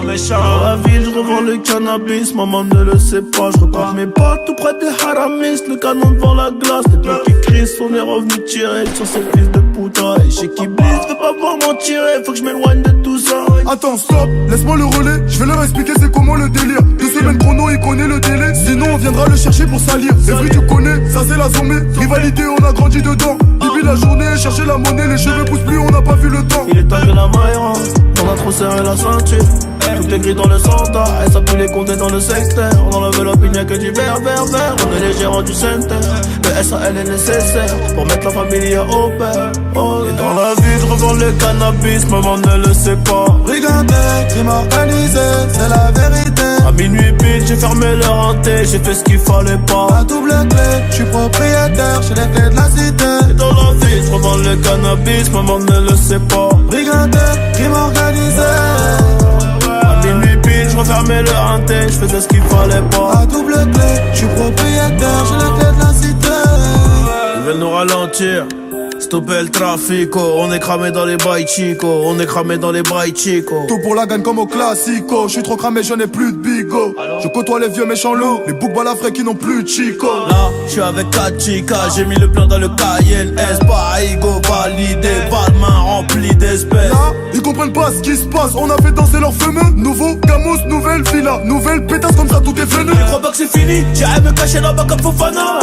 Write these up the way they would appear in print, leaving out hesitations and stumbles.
Méchant. Dans la ville, je revends le cannabis, maman ne le sait pas. Je repars mes potes tout près des haramis, le canon devant la glace. Les mecs qui crient, on est revenu tirer sur ces fils de putain. Et chez qui blisse, veux pas voir m'en tirer, faut que je m'éloigne de tout ça. Attends, stop, laisse-moi le relais, je vais leur expliquer c'est comment le délire. 2 semaines chrono, il connaît le délai. Sinon on viendra le chercher pour salir. Evry tu connais, ça c'est la zombie. Rivalité, on a grandi dedans. Depuis la journée, chercher la monnaie, les cheveux poussent plus, on n'a pas vu le temps. Il est temps que la maille, on a trop serré la ceinture. Tout est gris dans le centre, elle s'appuie les compter dans le secteur. On enlève l'opinion que du vert. On est les gérants du center. Le SAL est nécessaire pour mettre la famille au père. Oh, et dans la vie, je revends le cannabis, maman ne le sait pas. Brigandé, crime organisé, c'est la vérité. À minuit pile, j'ai fermé leur hanté, j'ai fait ce qu'il fallait pas. À double clé, je suis propriétaire, j'ai les clés de la cité. Et dans la vie, je revends le cannabis, maman ne le sait pas. Brigandé, crime organisé. Minuit pile, je refermais le hanté, je faisais ce qu'il fallait pas. À double clé, je suis propriétaire, j'ai les clés de la cité. Ils veulent nous ralentir, stopper le trafic, on est cramé dans les bails chico, on est cramé dans les bails chico. Tout pour la gagne comme au classico. Je suis trop cramé, je n'ai plus de bigot. Je côtoie les vieux méchants loups, les boucs balafrés qui n'ont plus de chico. Là, je suis avec 4 chicas, j'ai mis le plan dans le cahier. S pas ego validé, pas de main remplie d'espèces. Là, ils comprennent pas ce qui se passe, on a fait danser leurs fameux. Nouveau Gamos, nouvelle villa, nouvelle pétasse, comme ça tout est venu. Je crois pas que c'est fini, j'irai me cacher là-bas comme Fofana.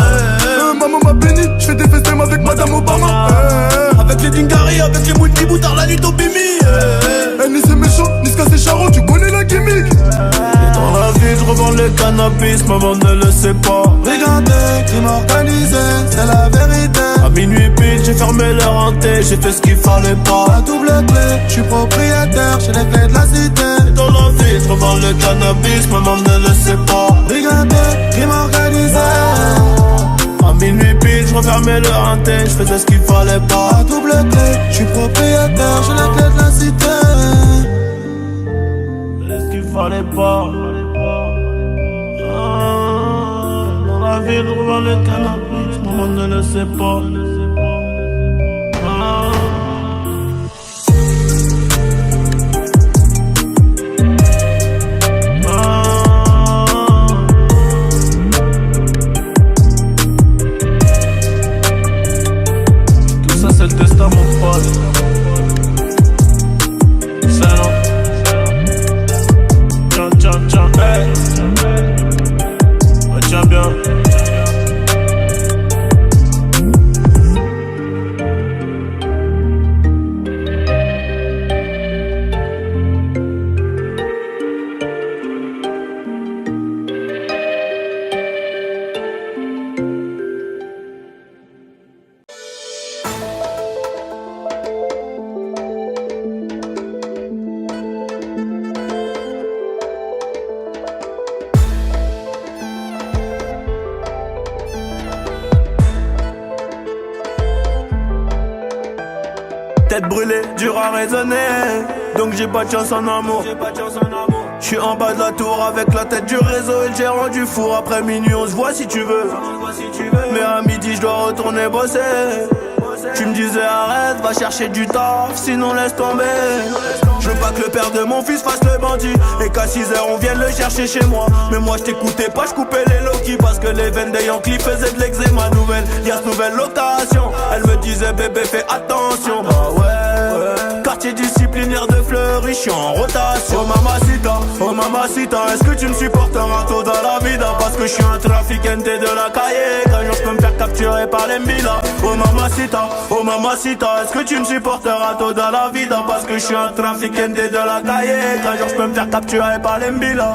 Maman m'a béni, je fais des festins avec Madame Obama. Avec les Dingari, avec les multi-boutards, la nuit au bimi. Ni c'est méchant, ni c'est charron, tu connais la gimmick. Et dans la vie, je revends le cannabis, maman ne le sait pas. Brigandé, crime organisé, c'est la vérité. À minuit pile, j'ai fermé leur hanté, j'ai fait ce qu'il fallait pas. À double clé, je suis propriétaire, j'ai les clés de la cité. Et dans la vie, je revends le cannabis, maman ne le sait pas. Brigandé, crime organisé. À minuit pile, je refermais le hanté, je faisais ce qu'il fallait pas. À double clé, je suis propriétaire, j'ai les clés de la cité. Faisais ce qu'il fallait pas. Dans la vie, je revends le cannabis, maman ne le sait pas. C'est le destin mon pote. C'est non. Tiens, hey. Ouais, tiens bien. Tête brûlée, dur à raisonner, donc j'ai pas de chance en amour. J'suis en bas de la tour avec la tête du réseau et le gérant du four. Après minuit on se voit si tu veux, mais à midi je dois retourner bosser. Tu me disais arrête, va chercher du taf, sinon laisse tomber. Je veux pas que le père de mon fils fasse le bandit et qu'à 6h on vienne le chercher chez moi. Mais moi je t'écoutais pas, je coupais les low-key parce que les veines des Yankees faisaient de l'eczéma. Nouvelle, y'a cette nouvelle location. Elle me disait bébé fais attention. Bah ouais, quartier disciplinaire de Fleury, j'suis en rotation. Oh mamacita, est-ce que tu me supporteras tôt dans la vida? Parce que j'suis un trafiquante de la cahier. Qu'un jour j'peux me faire capturer par les mbila. Oh mamacita, est-ce que tu me supporteras tôt dans la vida? Parce que j'suis un trafiquante de la cahier. Qu'un jour j'peux me faire capturer par les mbila.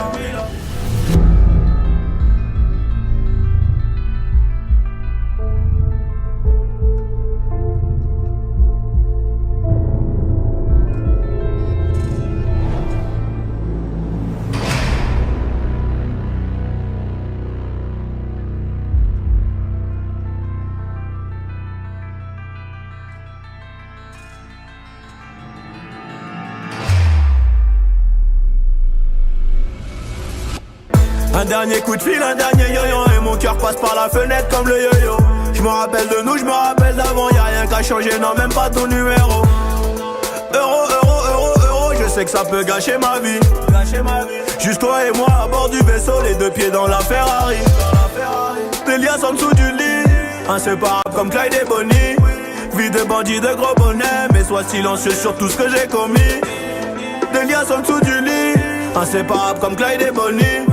Un dernier coup de fil, un dernier yo-yo, et mon cœur passe par la fenêtre comme le yo-yo. Je me rappelle de nous, je me rappelle d'avant, y'a rien qu'à changer, non même pas ton numéro. Euro, je sais que ça peut gâcher ma vie. Juste toi et moi à bord du vaisseau, les deux pieds dans la Ferrari. Des liasses en dessous du lit, inséparables comme Clyde et Bonnie. Vie de bandit de gros bonnet, mais sois silencieux sur tout ce que j'ai commis. Des liasses en dessous du lit, inséparables comme Clyde et Bonnie.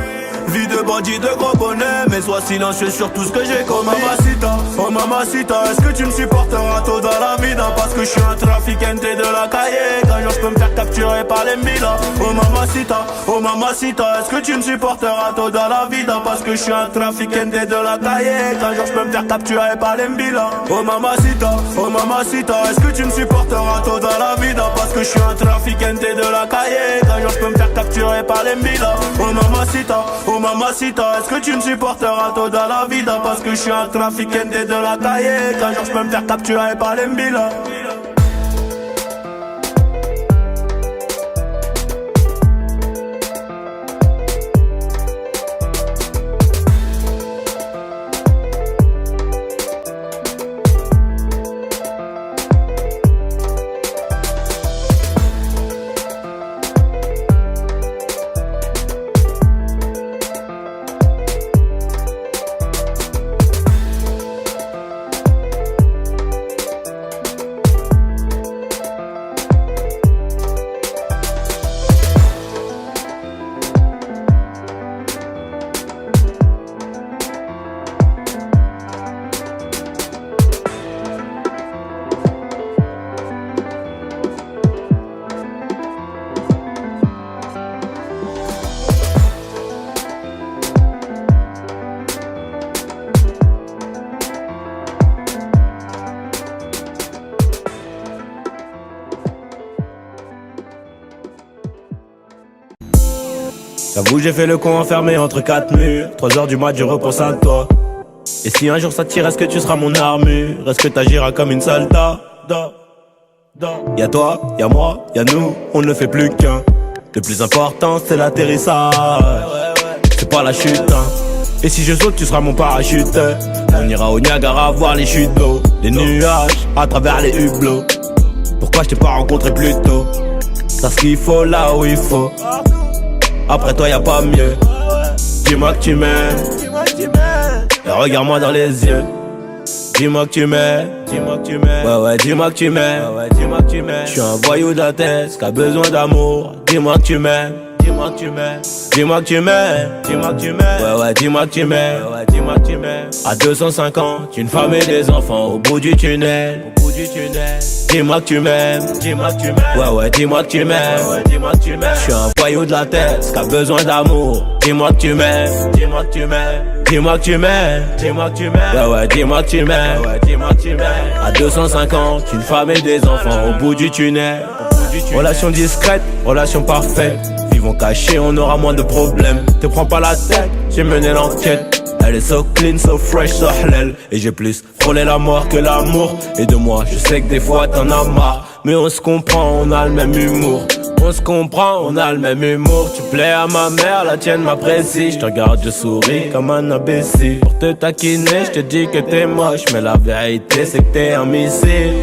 Vie de bandit de gros bonnet, mais sois silencieux sur tout ce que j'ai commis. Oh mamacita, est-ce que tu me supporteras tôt dans la vida? Parce que je suis un trafiquante de la cahier. Qu'un jour je peux me faire capturer par les Mila. Oh mamacita, est-ce que tu me supporteras tôt dans la vida? Parce que je suis un trafiquante de la cahier. Qu'un jour je peux me faire capturer par les Mila. Oh mamacita, est-ce que tu me supporteras tôt dans la vida? Parce que je suis un trafiquante de la cahier. Qu'un jour je peux me faire capturer par les Mila. Oh mamacita, est-ce que tu me supporteras tôt dans la vida? Parce que je suis un trafiquant de la cahier. Qu'un jour je peux me faire capturer par les Mbila. J'avoue j'ai fait le con enfermé entre quatre murs. 3h du mat je repense à toi. Et si un jour ça tire, est-ce que tu seras mon armure? Est-ce que t'agiras comme une soldat? Y'a toi, y'a moi, y'a nous, on ne fait plus qu'un. Le plus important c'est l'atterrissage, c'est pas la chute hein. Et si je saute tu seras mon parachute. On ira au Niagara voir les chutes d'eau, les nuages à travers les hublots. Pourquoi je t'ai pas rencontré plus tôt? T'as ce qu'il faut là où il faut. Après toi y'a pas mieux. Dis-moi que tu m'aimes et regarde-moi dans les yeux. Dis-moi que tu m'aimes. Ouais, dis-moi que tu m'aimes. Je suis un voyou de la tête qui a besoin d'amour. Dis-moi que tu m'aimes. Dis-moi que tu m'aimes. Ouais, dis-moi que tu m'aimes. À 250, une femme et des enfants au bout du tunnel. Dis-moi que tu m'aimes. Ouais, dis-moi que tu m'aimes. Je suis un voyou de la tête qui a besoin d'amour. Dis-moi que tu m'aimes. Dis-moi que tu m'aimes. Ouais, dis-moi que tu m'aimes. À 250, une femme et des enfants au bout du tunnel. Relation discrète, relation parfaite. Vivons cachés, on aura moins de problèmes. Te prends pas la tête, j'ai mené l'enquête. Elle est so clean, so fresh, so halal. Et j'ai plus frôlé la mort que l'amour. Et de moi, je sais que des fois t'en as marre. Mais on se comprend, on a le même humour. On se comprend, on a le même humour. Tu plais à ma mère, la tienne m'apprécie. Je te regarde, je souris comme un imbécile. Pour te taquiner, je te dis que t'es moche. Mais la vérité, c'est que t'es un missile.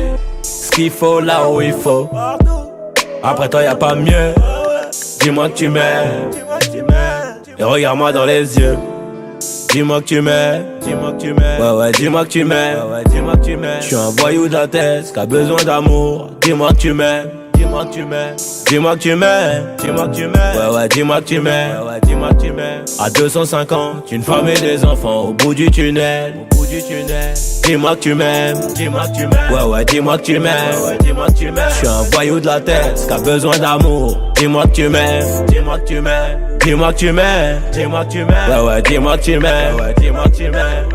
Ce qu'il faut là où il faut. Après toi y'a pas mieux. Dis-moi que tu m'aimes et regarde-moi dans les yeux. Dis-moi que tu m'aimes. Ouais, dis-moi que tu m'aimes. Je suis un voyou de la tête qui a besoin d'amour. Dis-moi que tu m'aimes. Dis-moi que tu m'aimes. Ouais, dis-moi que tu m'aimes. À 250, une femme et des enfants au bout du tunnel. Dis-moi que tu m'aimes. Ouais, dis-moi que tu m'aimes. Je suis un voyou de la tête qui a besoin d'amour. Dis-moi que tu m'aimes. Dis-moi que tu m'aimes. Ouais, dis-moi que tu m'aimes.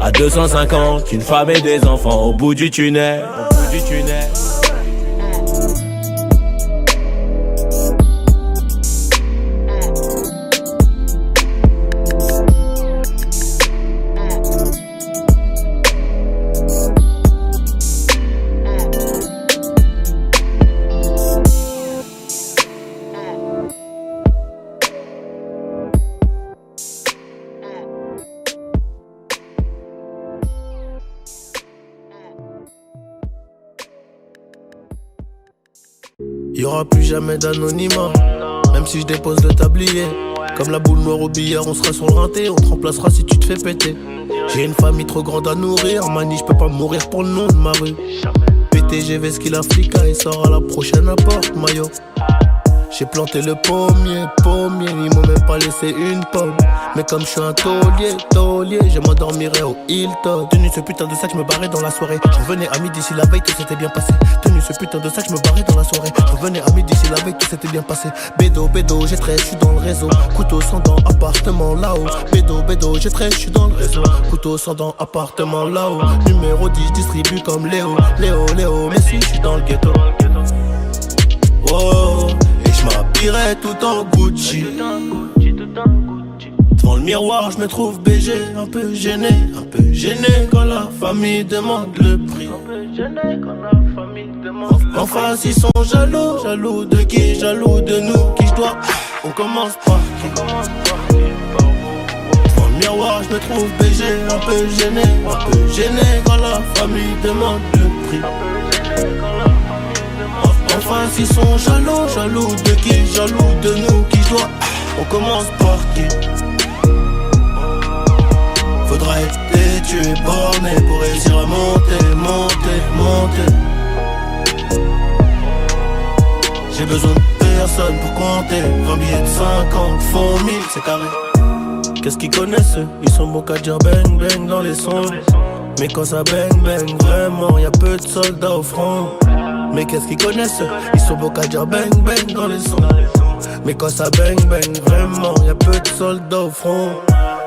À 250, une femme et des enfants au bout du tunnel. Y'aura plus jamais d'anonymat, même si je dépose le tablier. Comme la boule noire au billard, on sera sur le rinté, on te remplacera si tu te fais péter. J'ai une famille trop grande à nourrir, mani, je peux pas mourir pour le nom de ma rue. PTGV ce qu'il a flica et sort à la prochaine apporte, maillot. J'ai planté le pommier, ils m'ont même pas laissé une pomme. Mais comme je suis un taulier, je m'endormirai au Hilton. Tenu ce putain de sac, je me barrais dans la soirée. Je revenais à midi si la veille tout s'était bien passé. Tenu ce putain de sac, je me barrais dans la soirée. Je revenais à midi si la veille tout s'était bien passé. Bédo, j'ai 13, je suis dans le réseau. Couteau sans dents, appartement là-haut. Bédo, j'ai 13, je suis dans le réseau. Couteau sans dents, appartement là-haut. Numéro 10, distribue comme Léo, mais si je suis dans le ghetto. Oh, et je m'habillerai tout en Gucci. Devant le miroir, je me trouve BG, un peu gêné quand la famille demande le prix. En face, ils sont jaloux de qui? Jaloux de nous, qui je dois. On commence par qui? Devant le miroir, je me trouve BG, un peu gêné quand la famille demande le prix. En face, ils sont jaloux de qui? Jaloux de nous, qui je dois. On commence par qui? Faudra être têtu et borné pour réussir à monter. J'ai besoin de personne pour compter. 20 billets de 50 font 1000, c'est carré. Qu'est-ce qu'ils connaissent eux? Ils sont bons qu'à dire bang bang dans les sons. Mais quand ça bang bang vraiment, y'a peu de soldats au front. Mais qu'est-ce qu'ils connaissent eux? Ils sont bons qu'à dire bang bang dans les sons. Mais quand ça bang bang vraiment, y'a peu de soldats au front.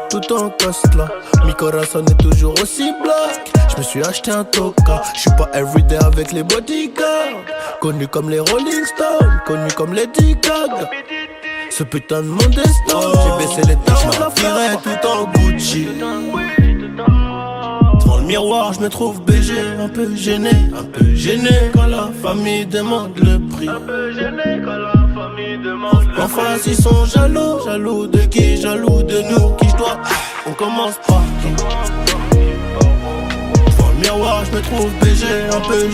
Tout en coste là, mi corazon est toujours aussi black. Je me suis acheté un toka, je suis pas everyday avec les bodyguards. Connu comme les Rolling Stones, connu comme les Gaga. Ce putain de monde est stone, j'ai baissé les taches, je m'habillerai tout en Gucci. Devant le miroir, je me trouve BG, un peu gêné quand la famille demande le prix. En face, ils sont jaloux de qui? Jaloux de nous, qui je dois. On commence par qui? Devant le miroir, je me trouve BG, un peu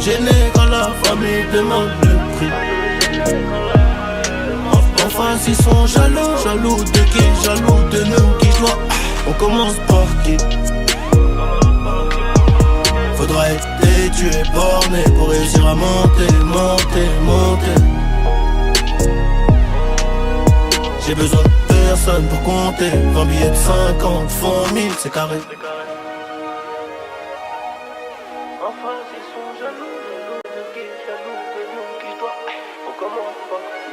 gêné quand la famille demande le prix. En face, ils sont jaloux de qui? Jaloux de nous, qui je dois. On commence par qui? Faudra être têtu et borné pour réussir à monter. J'ai besoin de personne pour compter. 20 billets de 50 font 1000, c'est carré. Enfin, ils sont jaloux de qui? Jaloux de nous, qui je dois. On commence par qui?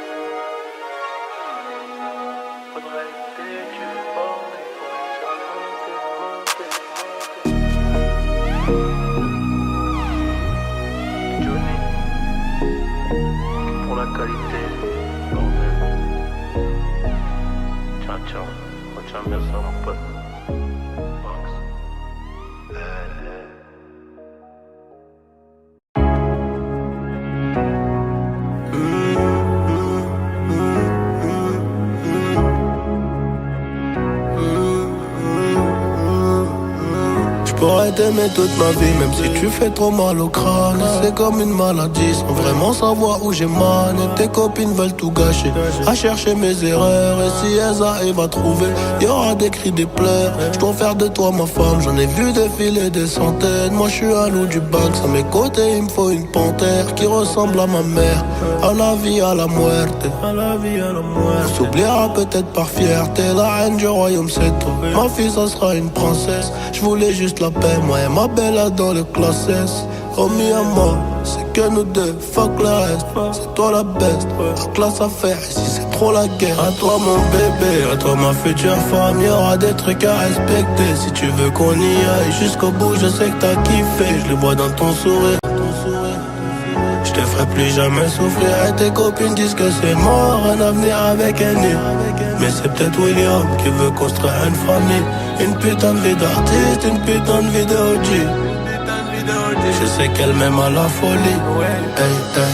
Faudrait être têtu et borné pour réussir à monter. Johnny, pour la qualité, bordel. Ciao, facciamo bien ça mon pote. Max. J'pourrais t'aimer toute ma vie, même si tu fais trop mal au crâne. C'est comme une maladie, sans vraiment savoir où j'ai mal. Et tes copines veulent tout gâcher, à chercher mes erreurs. Et si elles arrivent à trouver, y'aura des cris, des pleurs. J'dois faire de toi ma femme, j'en ai vu défiler des centaines. Moi j'suis un loup du bac, à mes côtés il me faut une panthère qui ressemble à ma mère. À la vie, à la muerte. On s'oubliera peut-être par fierté. La reine du royaume c'est toi. Ma fille ça sera une princesse. J'voulais juste la paix, moi et ma bella dans le classe S. Oh mi amor, c'est que nous deux, fuck le reste. C'est toi la best, la classe à faire. Ici c'est trop la guerre. À toi mon bébé, à toi ma future femme. Y'aura des trucs à respecter. Si tu veux qu'on y aille jusqu'au bout, je sais que t'as kiffé. Je le vois dans ton sourire. Je te ferai plus jamais souffrir. Et tes copines disent que c'est mort, un avenir avec un nid. Mais c'est peut-être William qui veut construire une famille. Une putain de vie d'artiste, une putain de vie de OG. Je sais qu'elle m'aime à la folie. Hey, hey.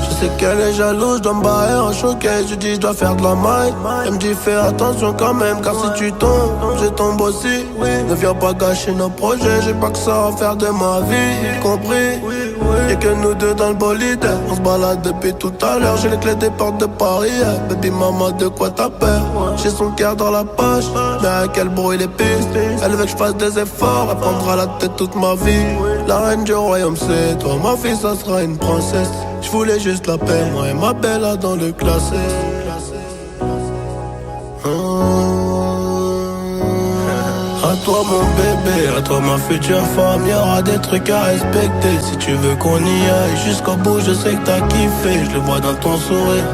Je sais qu'elle est jalouse, je dois me barrer en showcase. Je dis je dois faire de la maille. Elle me dit fais attention quand même, car si tu tombes, je tombe aussi. Ne viens pas gâcher nos projets, j'ai pas que ça à faire de ma vie, compris. Y'a que nous deux dans le bolide, on se balade depuis tout à l'heure. J'ai les clés des portes de Paris, baby maman de quoi t'as peur? J'ai son cœur dans la poche, mais à quel bruit les pistes. Elle veut que je fasse des efforts, elle prendra la tête toute ma vie. La reine du royaume c'est toi, ma fille ça sera une princesse. Je voulais juste la paix, moi et ma belle là dans le classé. À toi mon bébé, à toi ma future femme, y'aura des trucs à respecter. Si tu veux qu'on y aille jusqu'au bout, je sais que t'as kiffé, je le vois dans ton sourire.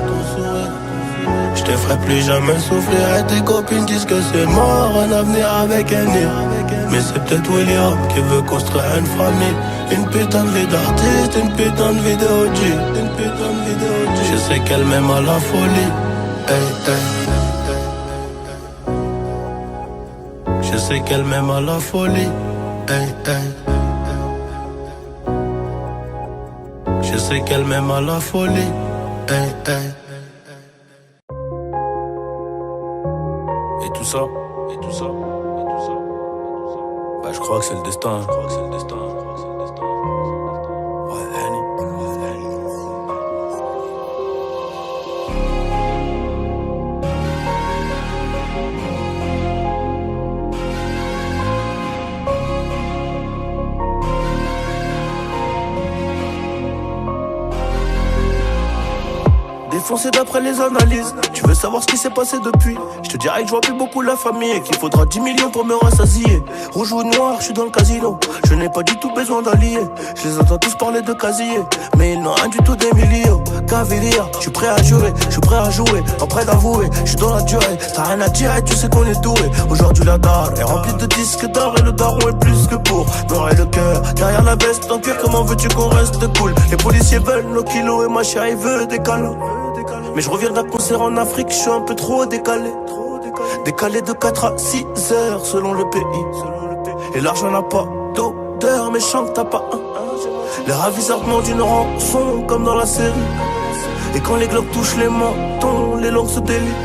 Je te ferai plus jamais souffrir et tes copines disent que c'est mort, un avenir avec un nid. Mais c'est peut-être William qui veut construire une famille. Une putain de vie d'artiste, une putain de vie de OG. Je sais qu'elle m'aime à la folie. Hey, hey. Je sais qu'elle m'aime à la folie. Hey, hey. Je sais qu'elle m'aime à la folie. Hey, hey. Et tout ça, et tout ça, et tout ça. Bah je crois que c'est le destin. Je crois que c'est le destin. Ouais, Annie. Défoncé d'après les analyses. Tu veux savoir ce qui s'est passé depuis? Je te dirais que je vois plus beaucoup la famille et qu'il faudra 10 millions pour me rassasier. Rouge ou noir, je suis dans le casino. Je n'ai pas du tout besoin d'alliés. Je les entends tous parler de casier, mais ils n'ont rien du tout des millions. Cavalier, je suis prêt à jurer, je suis prêt à jouer, pas prêt d'avouer, je suis dans la durée. T'as rien à dire et tu sais qu'on est doué. Aujourd'hui la dalle est remplie de disques d'or et le daron est plus que pour noirrer le cœur. Derrière la veste en cuir, comment veux-tu qu'on reste cool? Les policiers veulent nos kilos et ma chérie veut des câlins. Mais je reviens d'un concert en Afrique, je suis un peu trop décalé. Décalé de 4 à 6 heures selon le pays. Et l'argent n'a pas d'odeur, mais chante t'as pas un. Les ravisseurs demandent une rançon comme dans la série. Et quand les globes touchent les mentons, les langues se délient.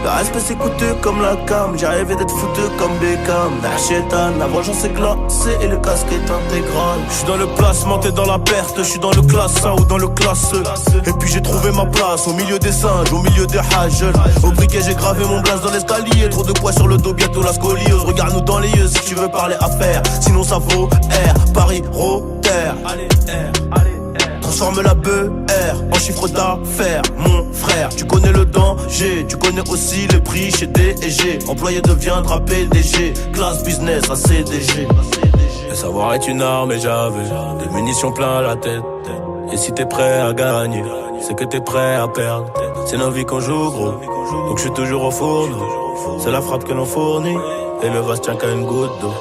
Le respect c'est coûteux comme la cam. J'ai rêvé d'être foutu comme Beckham. Chétan, la vengeance est glacée et le casque est intégral. Je suis dans le placement, t'es dans la perte. Je suis dans le classe 1 ou dans le classe E. Et puis j'ai trouvé ma place au milieu des singes, au milieu des hages. Au briquet j'ai gravé mon blaze dans l'escalier. Trop de poids sur le dos, bientôt la scoliose. Regarde-nous dans les yeux si tu veux parler affaires. Sinon ça vaut R, Paris, Rotter. Allez R, allez. Transforme la BR en chiffre d'affaires, mon frère. Tu connais le danger, tu connais aussi le prix chez D&G. Employé deviendra PDG, classe business à CDG. Le savoir est une arme et j'avais des munitions plein la tête. Et si t'es prêt à gagner, c'est que t'es prêt à perdre. C'est nos vies qu'on joue gros, donc je suis toujours au fourneau. C'est la frappe que l'on fournit, et le vase tient qu'à une goutte d'eau.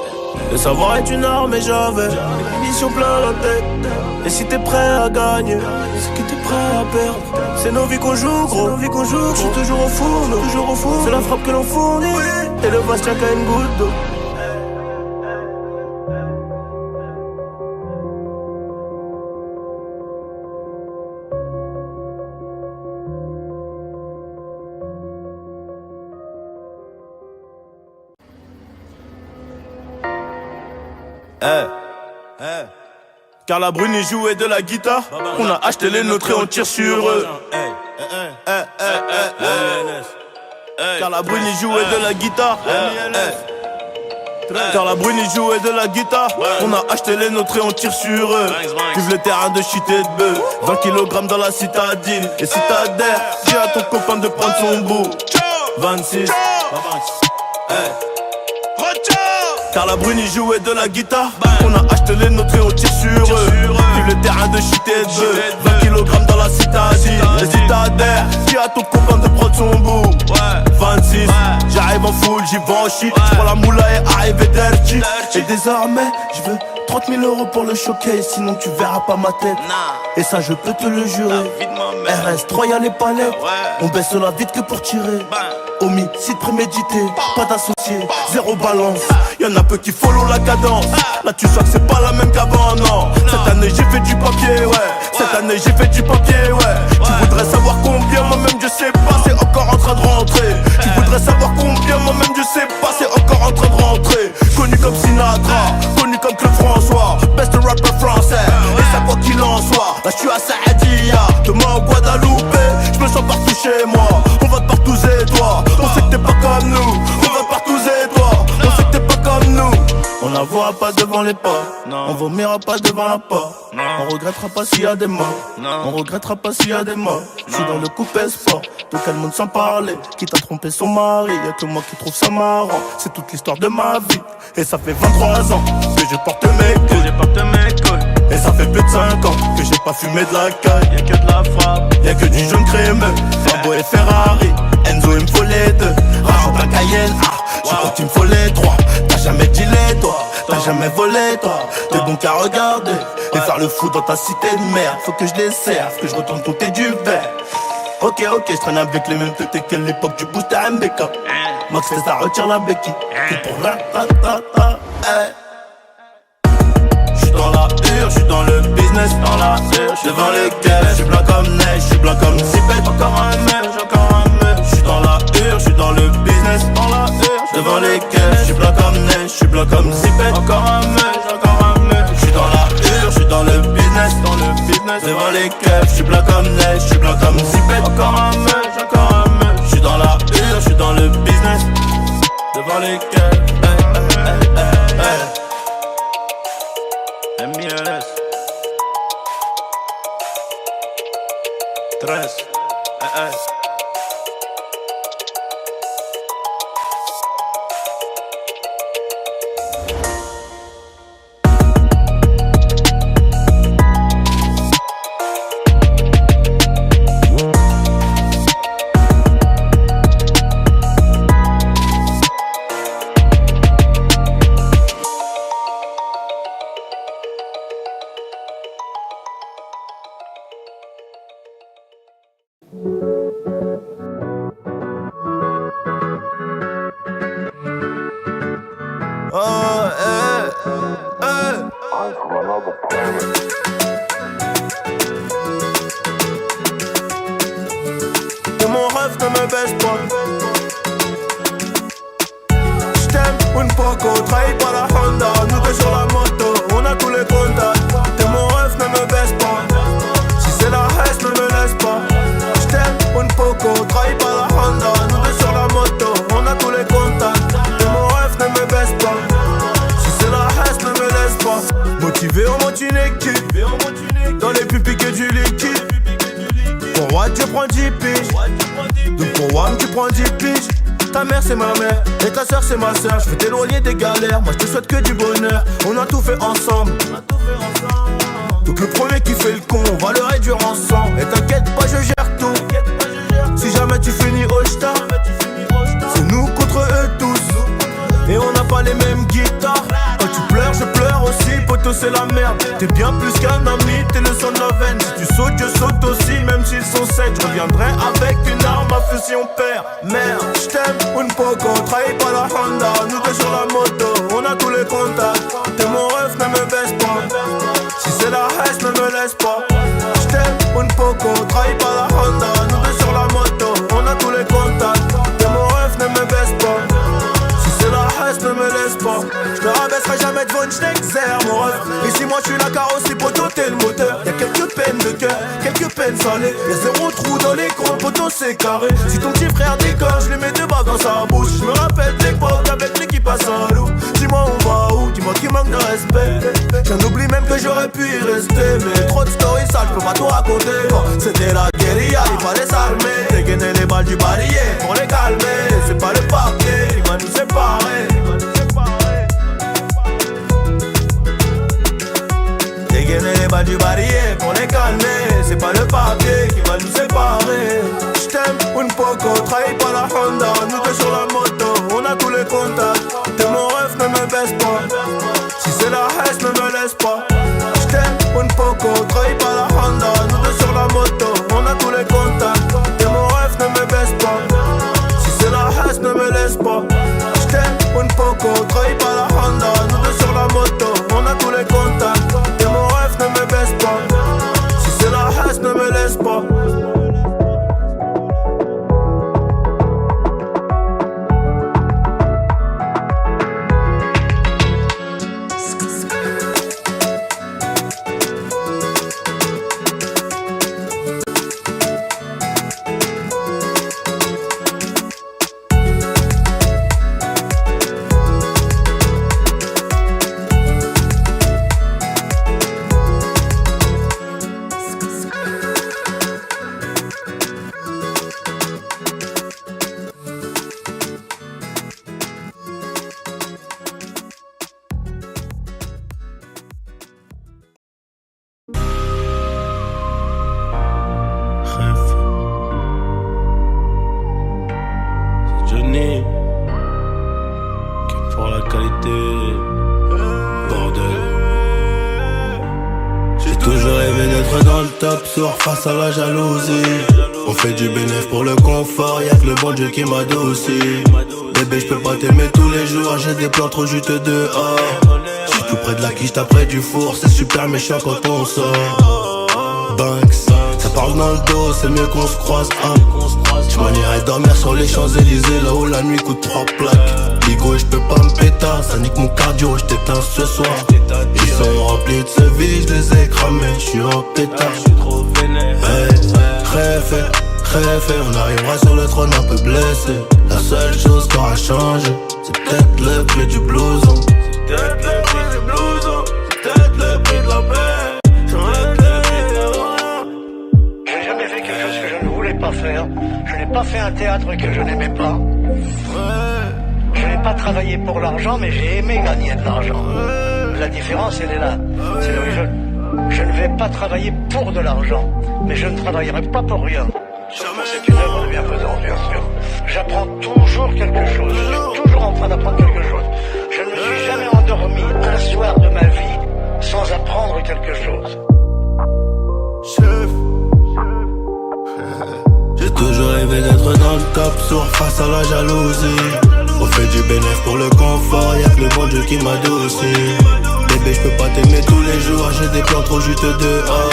Le savoir est une arme et j'avais des munitions plein la tête. Et si t'es prêt à gagner, c'est que t'es prêt à perdre. C'est nos vies qu'on joue gros, je suis toujours au four, c'est la frappe que l'on fournit, et le vase tient qu'à une goutte d'eau. Carla Bruni jouait de la guitare. On a acheté les nôtres et on tire sur eux. Carla Bruni jouait de la guitare. Carla Bruni jouait de la guitare. On a acheté les nôtres et on tire sur eux. Vive le terrain de shit et de bœuf. 20 kg dans la citadine. Et si t'adhères, dis à ton copain de prendre son bout. 26. Carla Bruni jouait de la guitare. On a acheté les nôtres et on tire sur eux. Vive le terrain de shit et de bœuf. 20 kg dans la citadine. Et si t'adhères, dis à ton copain de prendre son bout. 26, j'arrive en full, j'y vais en shit. J'prends la moula et arrive dirty. Et désormais, je veux 30 000 € pour le showcase. Sinon tu verras pas ma tête. Et ça je peux te le jurer. RS3 y'a les palettes. On baisse la vite que pour tirer. homicide prémédité, pas d'associé, zéro balance. Y'en a peu qui follow la cadence. Là tu sens que c'est pas la même qu'avant, non. Cette année j'ai fait du papier, ouais. Cette année j'ai fait du papier, ouais. Tu voudrais savoir combien, moi-même je sais pas, c'est encore en train de rentrer. Tu voudrais savoir combien, moi-même je sais pas, c'est encore en train de rentrer. Connu comme Sinatra, connu comme Claude François, best rapper français, et ça quoi qu'il en soit. Là je suis à Saadia, demain au Guadeloupe, je me sens partout chez moi. On va de partout et toi, on sait que t'es pas comme nous. On va de partout et toi, on sait que t'es pas comme nous. On n'avouera pas devant les pas, on vomira pas devant la porte. On regrettera pas s'il y a des morts, on regrettera pas s'il y a des morts. Je suis dans le coupé sport, de quel monde sans parler. Qui t'a trompé son mari, y'a que moi qui trouve ça marrant. C'est toute l'histoire de ma vie, et ça fait 23 ans que je porte mes couilles. Et ça fait plus de 5 ans que j'ai pas fumé de la caille. Y'a que de la frappe, y'a que du jaune crémeux. Lambo et Ferrari, Enzo il me faut les deux. Rajoute un Cayenne, je crois qu'il me faut les trois. T'as jamais dealé toi, t'as jamais volé toi. T'es bon qu'à regarder et faire le fou dans ta cité de merde. Faut que je les serve, que je retourne compter du verre. Ok, je traîne avec les mêmes têtes qu'à l'époque du boost à MBK. Max fait ça, retire la béquille. T'es pour la J'suis dans la hure, j'suis dans le business, dans la hure, devant les caisses, j'suis blanc comme neige, j'suis blanc comme zipette, encore un mec, j'suis dans la hure, j'suis dans le business, dans la hure, devant les caisses, j'suis blanc comme neige, j'suis blanc comme zipette, encore un mec, j'suis dans la hure, j'suis dans le business, devant les caisses, j'suis blanc comme neige, j'suis blanc comme zipette, encore un mec, j'suis dans la hure, j'suis dans le business, devant les caisses, MLS 13 Que mon rêve ne me baisse pas. J't'aime une poco, trahis par la Honda. Nous deux sur la moto, on a tous les contacts. Que mon rêve ne me baisse pas. Si c'est la haine, ne me laisse pas. J't'aime une poco, trahis par la Honda. Nous deux sur la moto, on a tous les contacts. Que mon rêve ne me baisse pas. Si c'est la haine, ne me laisse pas. Motivé, on monte une équipe. Dans les pupilles que du liquide. Pour Watt tu prends 10 piges. Donc pour Wam tu prends 10 piges. Ta mère c'est ma mère et ta soeur c'est ma soeur. Je veux t'éloigner des galères, moi je te souhaite que du bonheur. On a tout fait ensemble. Donc le premier qui fait le con, on va le réduire ensemble. Et t'inquiète pas, je gère tout. Si jamais tu finis au star, c'est nous contre eux tous. Et on n'a pas les mêmes guitares. Quand tu pleures, je pleure aussi. Poto c'est la merde. T'es bien plus qu'un ami, t'es le sang de la veine. Si tu sautes, je saute aussi, même s'ils sont 7. Je reviendrai avec une arme à feu si on perd. Merde, j't'aime, une poco, trahi par la Honda. Nous deux sur la moto, on a tous les contacts. T'es mon rêve, ne me baisse pas. Si c'est la haine, ne me laisse pas. J't'aime, une poco, trahi par la Honda. Nous deux sur la moto, on a tous les contacts. T'es mon rêve, ne me baisse pas. Ne me laisse pas, je me rabaisserai jamais devant une j't'exerce mon rêve. Ici moi je suis la carrosserie, poteau t'es le moteur. Y'a quelques peines de cœur, quelques peines salées. Y'a zéro trou dans l'écran, poteau c'est carré. Si ton petit frère déconne, je lui mets deux balles dans sa bouche. Je me rappelle de l'époque avec l'équipe à Saint-Loup. Dis-moi on va où, dis-moi qui manque de respect. J'en oublie même que j'aurais pu y rester. Mais trop de stories sales, je peux pas tout raconter. Bon, c'était la guérilla, il fallait s'armer. Dégainer les balles du barillet pour les calmer. C'est pas le papier, il va nous séparer. Dégainer les balles du barillet pour les calmer. C'est pas le papier qui va nous séparer. J't'aime, une poco, trahi par la Honda. Nous deux sur la moto, on a tous les contacts. T'es mon rêve, ne me baisse pas. Si c'est la haine, ne me laisse pas. J't'aime, une poco, trahi par la Honda. Nous deux sur la moto, on a tous les contacts. T'es mon rêve, ne me baisse pas. vérité. Bordel. J'ai toujours rêvé d'être dans le top sur face à la jalousie. On fait du bénéf pour le confort, y'a que le bon Dieu qui m'adoucit. Bébé, j'peux pas t'aimer tous les jours, j'ai des plans trop juteux dehors. J'suis tout près de la quiche, t'as du four, c'est super méchant quand on sort. Banks, ça parle dans le dos, c'est mieux qu'on se croise. J'm'en irai dormir sur les Champs-Élysées, là où la nuit coûte 3 plaques. Ligo, j'peux pas me péter, ça nique mon cardio, j't'éteins ce soir. Ils sont remplis de ce vie, j'les ai cramés, j'suis en pétard. Crève, on arrivera sur le trône un peu blessé. La seule chose qui aura changé, c'est peut-être le prix du blouson. C'est peut-être le prix du blouson, c'est peut-être le prix de la paix. Je n'ai jamais fait quelque chose que je ne voulais pas faire. Je n'ai pas fait un théâtre que je n'aimais pas. Je n'ai pas travaillé pour l'argent, mais j'ai aimé gagner de l'argent. La différence, elle est là. C'est là où je ne vais pas travailler pour de l'argent, mais je ne travaillerai pas pour rien. Sauf que c'est une œuvre de bienfaisance, bien sûr. J'apprends toujours quelque chose. Je suis toujours en train d'apprendre quelque chose. Je ne me suis jamais endormi un soir de ma vie sans apprendre quelque chose. Chef. J'ai toujours rêvé d'être dans le top sur face à la jalousie. On fait du bénéf pour le confort, y'a que le bon Dieu qui m'adoucit. Bébé, j'peux pas t'aimer tous les jours, j'ai des plans trop juteux dehors.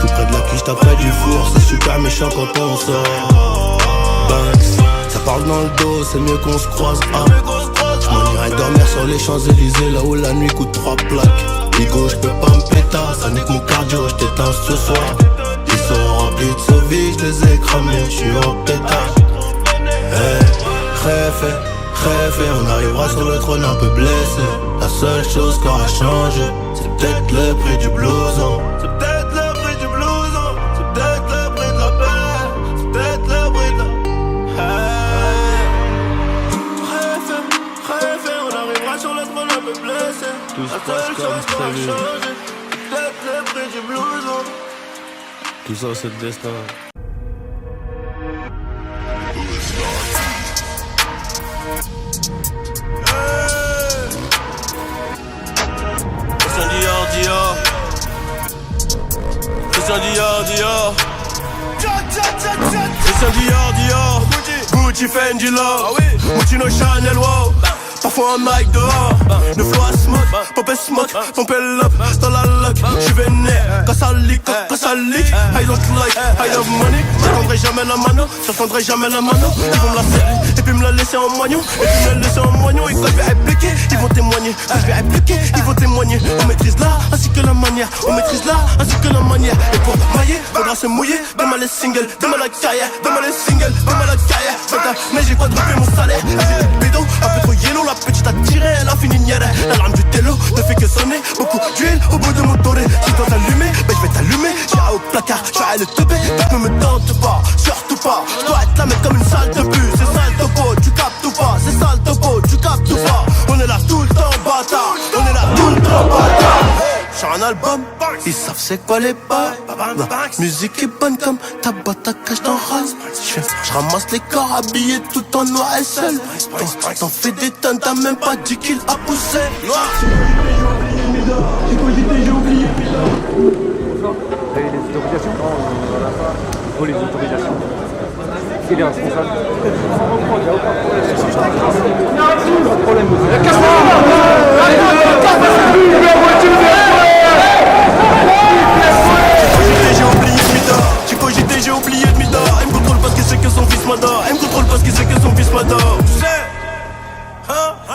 Tout près de la quiche, t'as près du four, c'est super méchant quand on sort. Banks, ça parle dans le dos, c'est mieux qu'on se croise. J'm'en irai dormir sur les Champs-Élysées, là où la nuit coûte 3 plaques. Ligo, j'peux pas me péter, ça nique mon cardio, j't'éteins ce soir. Ils sont remplis de ce vie, j'les ai cramés, j'suis en pétard. Crève, on arrivera sur le trône un peu blessé. La seule chose qui aura changé, c'est peut-être le prix du blouson. C'est peut-être le prix du blouson, c'est peut-être le prix de la paix, c'est peut-être le prix de la... Crève, on arrivera sur le trône un peu blessé. Tout se passe comme prévu. C'est peut-être le prix du blouson. Tout ça c'est le destin. Christian Dior, Gucci, Fendi, Love, Gucci, no Chanel, wow. Parfois un mic dehors, le flow à smoke, pop et smoke, pompe up, dans la lock, j'suis vénère, quand ça leak, I don't like, I love money, j'attendrai jamais la mano, ils vont me la serrer, et puis me la laisser en moignon, et quand je vais répliquer, ils vont témoigner, on maîtrise l'art, ainsi que la manière, et pour mailler, faudra se mouiller, demain les singles, demain la carrière, mais j'ai quadruplé mon salaire, j'ai des bidons, un peu trop yellow, la petite a tiré, elle a fini nière. L'alarme du télo ne fait que sonner. Beaucoup d'huile au bout de mon toré. Si toi t'allumer, ben je vais t'allumer. J'irai au placard, j'arrête le teubé. Ne me tente pas, surtout pas. Je dois être là mais comme une salle de bus. C'est sale topo, tu captes ou pas. C'est sale topo, tu captes ou pas. On est là tout le temps bâtard. Sur un album, ils savent c'est quoi les bas. La musique est bonne comme ta boîte à cash dans rase. Je ramasse les corps habillés tout en noir et seul. T'en fais des tonnes, t'as même pas 10 kills à pousser. J'ai oublié. Les autorisations? Non, on n'a pas. Il faut les autorisations. Il est responsable. Il n'y a aucun problème. J'ai oublié de Mida. Elle me contrôle parce que c'est que son fils m'adore.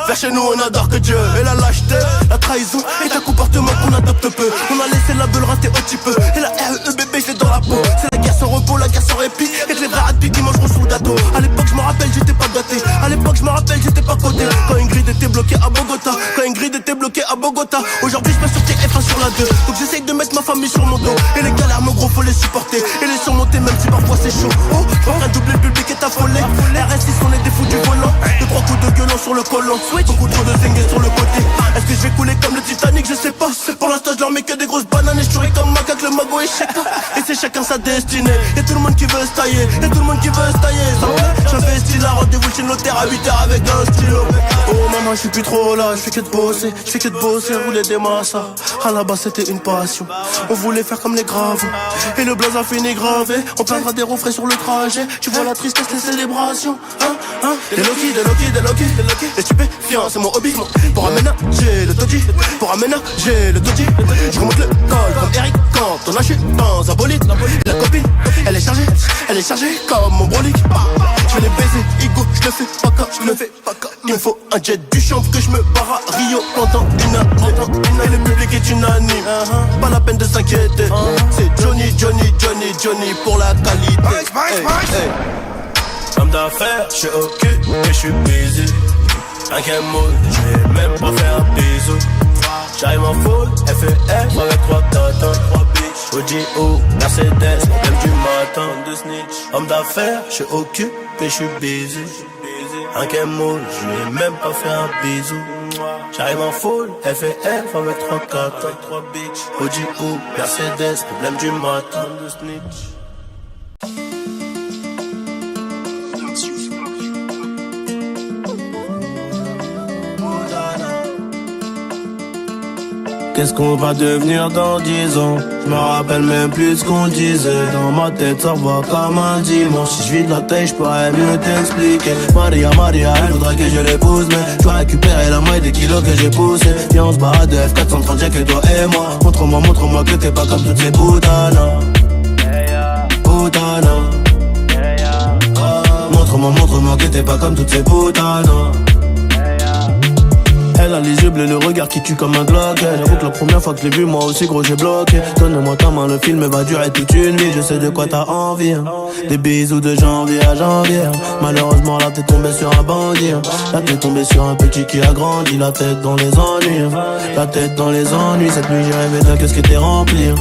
Vers chez nous on adore que Dieu. Et la lâcheté, la trahison et un comportement qu'on adopte peu. On a laissé la beule rater un petit peu. Et la REE bébé je l'ai dans la peau. C'est la guerre sans repos, la guerre sans répit. Et que les vrais rapides qui mangeront sous le gâteau. À l'époque je me rappelle j'étais pas gâté. J'étais pas coté. Quand Ingrid était bloquée à Bogota. Aujourd'hui je me sur TF1 sur la 2. Donc j'essaye de mettre ma famille sur mon dos. Et les galères mon gros faut les supporter. Et les surmonter même si parfois c'est chaud. Oh, je en train de doubler le public est affolé. RS6 on est des fous du volant. 2-3 coups de gueulant sur le collant. Beaucoup trop de zingués sur le côté. Est-ce que je vais couler comme le Titanic? Je sais pas. Pour l'instant je leur mets que des grosses bananes. Et je tourais comme macaque le mago et je sais pas. Et c'est chacun sa destinée. Y'a tout le monde qui veut se tailler. J'investis là, rendez-vous chez le notaire à 8h avec un stylo. Oh maman je suis plus trop là, je fais que de bosser, rouler des massas. À la base c'était une passion, on voulait faire comme les graves. Et le blaze a fini gravé, on perdra des refrains sur le trajet. Tu vois la tristesse, les célébrations, Des Loki, les stupéfiants, c'est mon hobby. Pour aménager le Toji, je remonte le col comme Eric quand on a chuté dans un bolide. La copine, elle est chargée comme mon brolic. Je vais les baiser, Igo, je le fais pas comme il me faut un jet du champ que je me barre à Rio pendant une heure. Et le public est unanime, pas la peine de s'inquiéter. C'est Johnny pour la qualité. Homme d'affaires, je suis occupé, je suis busy. Un game mode, je vais même pas faire un bisou. J'arrive en full, FF avec 3 tatins, 3 bitches. OGO, Mercedes, problème du matin de snitch. Homme d'affaires, je suis occupé, je suis busy. Un game mode, je vais même pas faire un bisou. J'arrive en full, FF avec 3 tatins, 3 bitches. OGO, Mercedes, problème du matin de snitch. Qu'est-ce qu'on va devenir dans 10 ans? Je me rappelle même plus ce qu'on disait. Dans ma tête ça va comme un dimanche. Si je vide la tête je pourrais mieux t'expliquer. Maria, elle voudrait que je l'épouse, mais je dois récupérer la moitié des kilos que j'ai poussé. Viens on se barre de F430, y'a que toi et moi. Montre-moi que t'es pas comme toutes ces putanas. Montre-moi que t'es pas comme toutes ces putanas. Elle a les yeux bleus, le regard qui tue comme un Glock. J'avoue que la première fois que je l'ai vu, moi aussi gros j'ai bloqué. Donne-moi ta main, le film va durer toute une vie. Je sais de quoi t'as envie, Des bisous de janvier à janvier. Malheureusement là t'es tombé sur un bandit. Là t'es tombé sur un petit qui a grandi. La tête dans les ennuis. Cette nuit j'ai rêvé d'un qu'est-ce qui était rempli.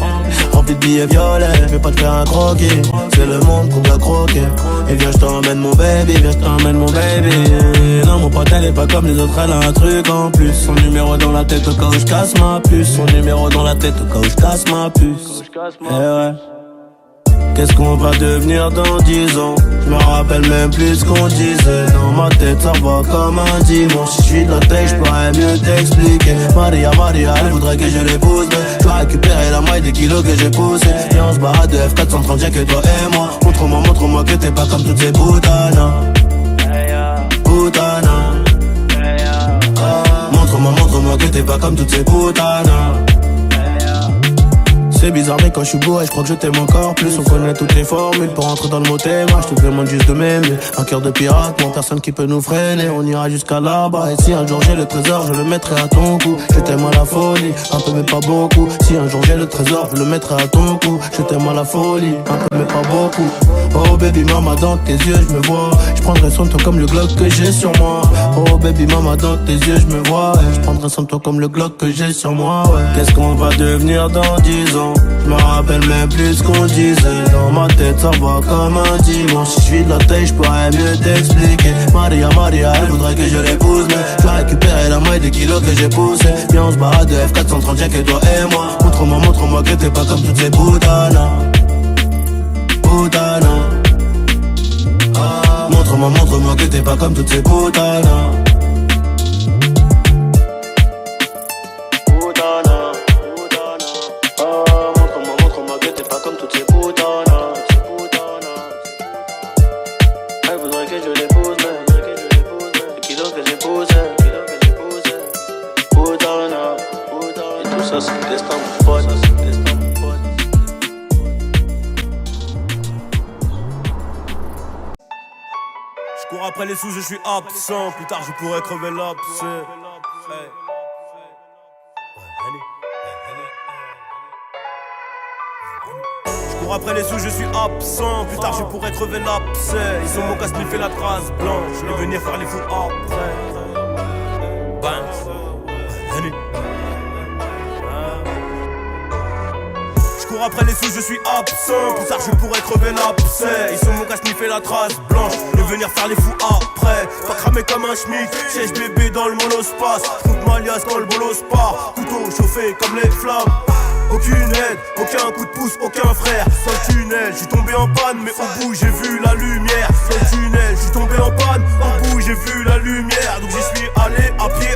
Rempli de billets violets, je vais pas te faire un croquis. C'est le monde qu'on doit croquer. Et viens je t'emmène mon baby, Non mon pote elle est pas comme les autres, elle a un truc en plus. Son numéro dans la tête au cas où je casse ma puce. Eh ouais. Qu'est-ce qu'on va devenir dans 10 ans? Je me rappelle même plus ce qu'on disait. Dans ma tête ça va comme un dimanche. Si je suis de la tête je pourrais mieux t'expliquer. Maria, elle voudrait que je l'épouse, mais je dois récupérer la moitié des kilos que j'ai poussé. Et on se barre de F430, y'a que toi et moi. Montre-moi que t'es pas comme toutes ces putanas. Montre-moi que t'es pas comme toutes ces putanas. C'est bizarre mais quand je suis bourré je crois que je t'aime encore plus. On connaît toutes les formules pour rentrer dans le mot thème. Je te demande juste de m'aimer. Un cœur de pirate, moi personne qui peut nous freiner. On ira jusqu'à là-bas. Et si un jour j'ai le trésor je le mettrai à ton cou. Je t'aime à la folie, un peu mais pas beaucoup. Si un jour j'ai le trésor je le mettrai à ton cou. Je t'aime à la folie, un peu mais pas beaucoup. Oh baby mama dans tes yeux je me vois. Je prendrai soin de toi comme le Glock que j'ai sur moi. Oh baby mama dans tes yeux je me vois. Je prendrai soin de toi comme le Glock que j'ai sur moi. Qu'est-ce qu'on va devenir dans 10 ans? Je me rappelle même plus ce qu'on disait. Dans ma tête ça va comme un dimanche. Si je suis de la tête je pourrais mieux t'expliquer. Maria, elle voudrait que je l'épouse, mais je dois récupérer la moitié des kilos que j'ai poussé. Viens on se barre de F430, y'a que toi et moi. Montre-moi que t'es pas comme toutes ces putanas. Montre-moi que t'es pas comme toutes ces putanas. Montre-moi que t'es pas comme toutes ces putanas. Elle voudrait que je l'épouse, mais les kilos que j'ai poussés. Putana. Et tout ça c'est le destin mon pote. Je cours après les sous, je suis absent. Plus tard, je pourrais crever l'abcès. Je cours après les sous, je suis absent. Plus tard, je pourrais crever l'abcès. Ils ont mon casse fait la trace blanche. Je vais venir faire les fous après. Je cours après les sous, je suis absent. Plus tard je pourrais crever l'abcès. Ils sont mon casse fait la trace blanche. De venir faire les fous après. Pas cramer comme un schmick. Siège bébé dans le monospace. J'coute ma liasse quand le bolos part. Couteau chauffé comme les flammes. Aucune aide, aucun coup de pouce, aucun frère. Dans le tunnel, j'suis tombé en panne, mais au bout j'ai vu la lumière. Dans le tunnel, j'suis tombé en panne, au bout j'ai vu la lumière. Donc j'y suis allé à pied.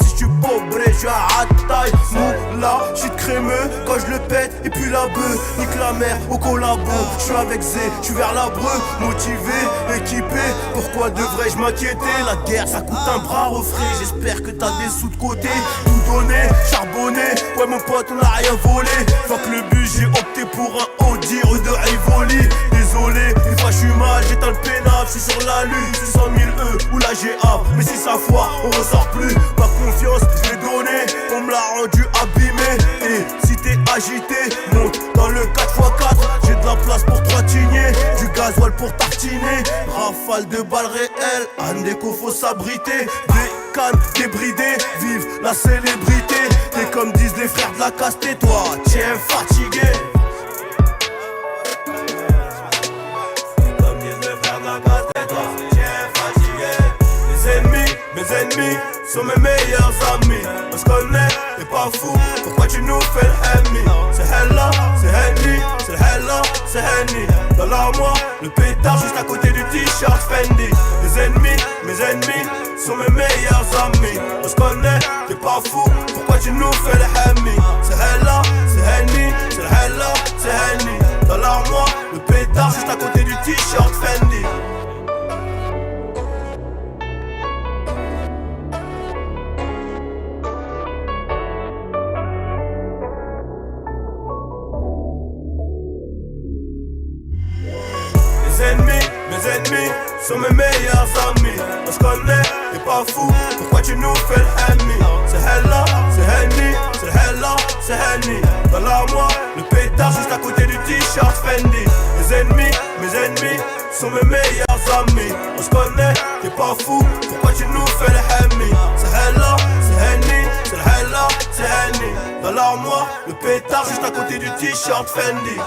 si je suis pauvre, je suis à taille. Moula, je suis crémeux quand je le pète. Et puis la bœuf, nique la mer au collabo. Je suis avec Zé, je suis vers la breu. Motivé, équipé, pourquoi devrais-je m'inquiéter? La guerre ça coûte un bras refrais. J'espère que t'as des sous de côté. Tout donné, charbonné, ouais mon pote on a rien volé. Fuck le bus, j'ai opté pour un Audi rue de Rivoli. Désolé, une fois je suis mal, j'éteins le pénal. Je suis sur la lune, 600 000 E ou la GA. Mais si ça foire, on ressort plus. Ma confiance, je l'ai donnée, on me l'a rendu abîmé. Et si t'es agité, monte dans le 4x4. J'ai de la place pour 3 tignets, du gasoil pour tartiner. Rafale de balles réelles, Andeco faut s'abriter. Des cannes débridées, vive la célébrité. T'es comme disent les frères de la caste, et toi, tiens fatigué. Mes ennemis sont mes meilleurs amis. On se connaît, t'es pas fou. Pourquoi tu nous fais le Henny? C'est Hella, c'est Henny, c'est Hella, c'est Henny. Dans l'armoire, le pétard juste à côté du t-shirt Fendi. Mes ennemis sont mes meilleurs amis. On se connaît, t'es pas fou. Pourquoi tu nous fais le Henny? C'est Hella, c'est Henny, c'est Hella, c'est Henny. Dans l'armoire, le pétard juste à côté du t-shirt Fendi. Mes ennemis sont mes meilleurs amis. On se connaît, t'es pas fou. Pourquoi tu nous fais le Henny? C'est Hella, c'est Henny, c'est Hella, c'est Henny. Dans l'armoire, le pétard juste à côté du t-shirt Fendi. Mes ennemis sont mes meilleurs amis. On se connaît, t'es pas fou. Pourquoi tu nous fais le Henny? C'est Hella, c'est Henny, c'est Hella, c'est Henny. Dans l'armoire, le pétard juste à côté du t-shirt Fendi.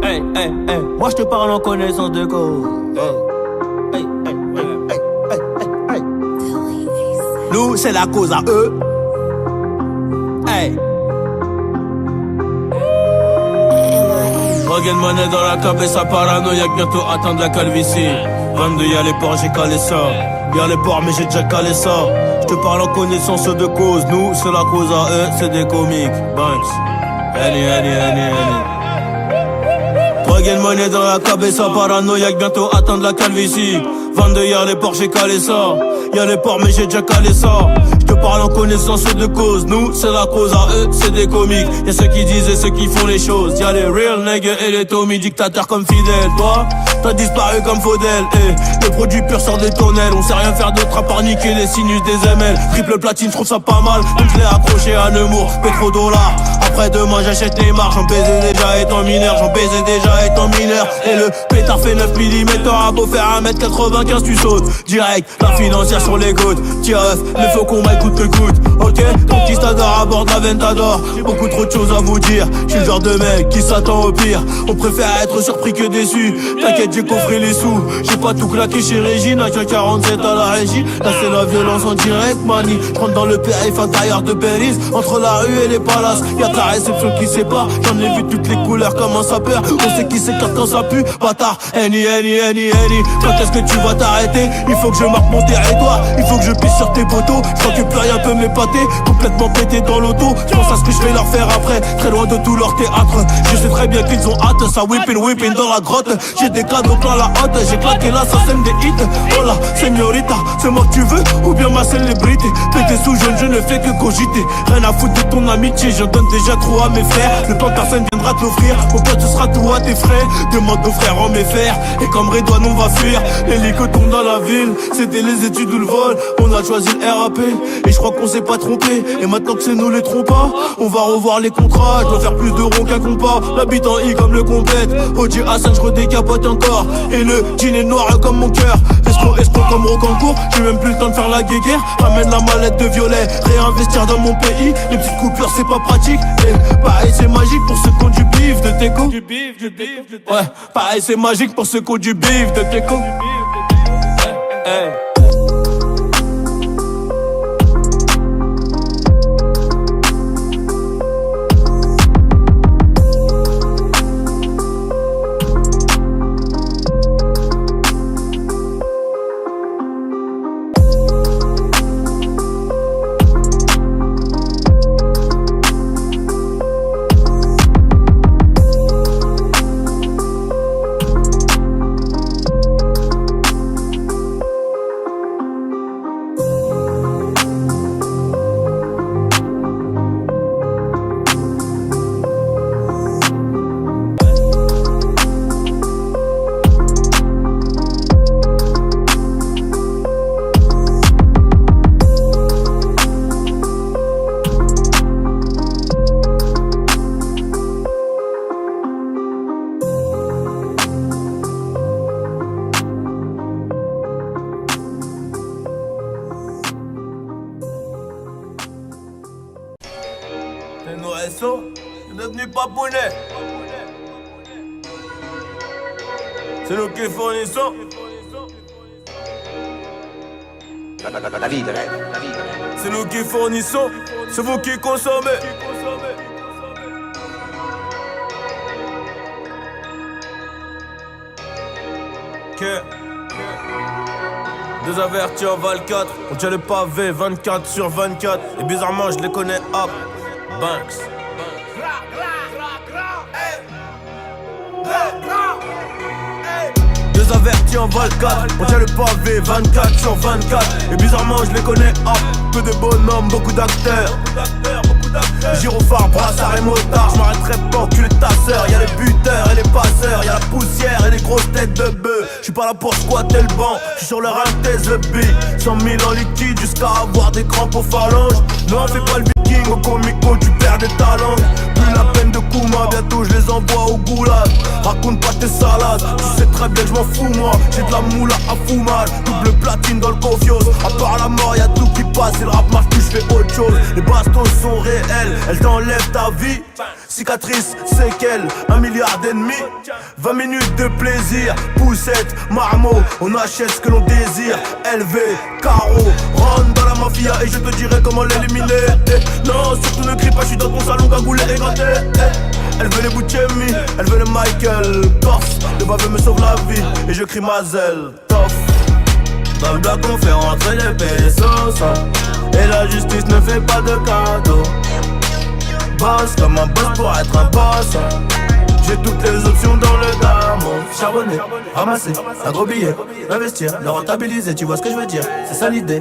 Hey, hey, hey, moi je te parle en connaissance de cause. Hey, hey, hey, hey, hey, hey, hey. Nous c'est la cause à eux. Hey. Regain monnaie dans la cape et ça paranoïaque, bientôt atteindre la calvitie. 22 y'a les ports, j'ai calé ça. Y'a les ports mais j'ai déjà calé ça. Je te parle en connaissance de cause. Nous c'est la cause à eux, c'est des comiques. Banks. Henny. Regain monnaie dans la cabeza, paranoïaque, bientôt atteindre la calvitie. 22 y'a les ports, j'ai calé ça. Y'a les ports mais j'ai déjà calé ça. Je te parle en connaissance de cause. Nous c'est la cause à eux, c'est des comiques. Y'a ceux qui disent et ceux qui font les choses. Y'a les real niggas et les Tommy, dictateurs comme Fidel. Toi, t'as disparu comme Faudel. Le produit pur sort des tonnelles. On sait rien faire d'autre à part niquer les sinus des ML. Triple platine, je trouve ça pas mal. Même je l'ai accroché à Nemours, pétrodollars. Après demain j'achète les marques. J'en baisais déjà étant mineur, Et le pétard fait 9 mm. T'auras beau faire 1m95, tu sautes direct. La financière sur les côtes. Tiens, mais faut qu'on m'écoute que coûte. Ok, conquistador à bord d'Aventador. J'ai beaucoup trop de choses à vous dire. J'suis le genre de mec qui s'attend au pire. On préfère être surpris que déçu. T'inquiète, j'ai coffré les sous. J'ai pas tout claqué chez Régine. À 47 à la régie. Là c'est la violence en direct, mani. J'rentre dans le périph' intérieur de Belize. Entre la rue et les palaces, y'a de la réception qui sépare. J'en ai vu toutes les couleurs comme un sapeur. On sait qui s'écarte quand ça pue. Bâtard, Henny. Quand est-ce que tu vas t'arrêter? Il faut que je marque mon territoire. Il faut que je pisse sur tes poteaux. J'crois que plus rien peut m'épater. Complètement pété dans l'auto. J'pense à ce que je vais leur faire après. Très loin de tout leur théâtre. Je sais très bien qu'ils ont hâte. Ça whipping dans la grotte. J'ai des cadeaux plein la hâte. J'ai claqué là, ça sème des hits. Oh là, señorita, c'est moi que tu veux ou bien ma célébrité? Pété sous jeune, je ne fais que cogiter. Rien à foutre de ton amitié, j'en donne déjà trop à mes frères. Le temps personne viendra te l'offrir. Mon pote, ce sera tout à tes frais. Demande aux frères en mes fers. Et comme Redouane, on va fuir. L'hélico tombe dans la ville. C'était les études ou le vol. On a choisi le RAP. Et je crois qu'on s'est pas trompé. Et maintenant que c'est nous les trompas, on va revoir les contrats. Je dois faire plus de ronds qu'un compas. L'habitant I comme le complète. OG Hassan, je redécapote encore. Et le jean est noir comme mon cœur. Escroc comme Rocancourt. J'ai même plus le temps de faire la guéguerre. Ramène la mallette de violet. Réinvestir dans mon pays. Les petites coupures c'est pas pratique. Et pareil c'est magique pour ceux qui ont du bif de Teco. Ouais, pareil c'est magique pour ceux qui ont du bif de Teco. Hey. C'est nos SO, c'est devenu papounet. C'est nous qui fournissons. C'est nous qui fournissons, c'est vous qui consommez. Que deux avertis en Val 4, on tient le pavé 24 sur 24. Et bizarrement je les connais hop, Banks. Deux avertis en Val 4, on tient le pavé 24 sur 24. Et bizarrement je les connais hop, peu de bonhommes, beaucoup d'acteurs. Gyrophare, brassard et motard, je m'arrêterai pas enculer ta sœur. Y'a les buteurs et les passeurs, y'a la poussière et les grosses têtes de bœuf. J'suis pas là pour squatter le banc, j'suis sur le rank des EB. 100 000 en liquide jusqu'à avoir des crampes aux phalanges. Non, fais pas le viking, au comico tu perds des talents. Plus la peine de Kouma, bientôt je les envoie au goulag. Raconte pas tes salades, tu sais très bien que je m'en fous moi. J'ai de la moula à fumage, double platine dans le confiance. À part la mort y'a tout qui passe, et le rap marche plus, je fais autre chose. Les bastos sont réels, elles t'enlèvent ta vie. Cicatrice, séquelles, 1 milliard d'ennemis. 20 minutes de plaisir, poussette, marmot. On achète ce que l'on désire. LV, carreau, rentre dans la mafia et je te dirai comment l'éliminer. Non, surtout ne crie pas, je suis dans ton salon cagoulé et gratté. Elle veut les Bouchemi, elle veut le Michael Corse, le baveux me sauve la vie et je crie Mazel, tough. Dans le bloc on fait rentrer les pesos, et la justice ne fait pas de cadeaux. Boss comme un boss pour être un boss. J'ai toutes les options dans le gamme. Charbonner, ramasser, un gros billet, investir, le rentabiliser, tu vois ce que je veux dire. C'est ça l'idée,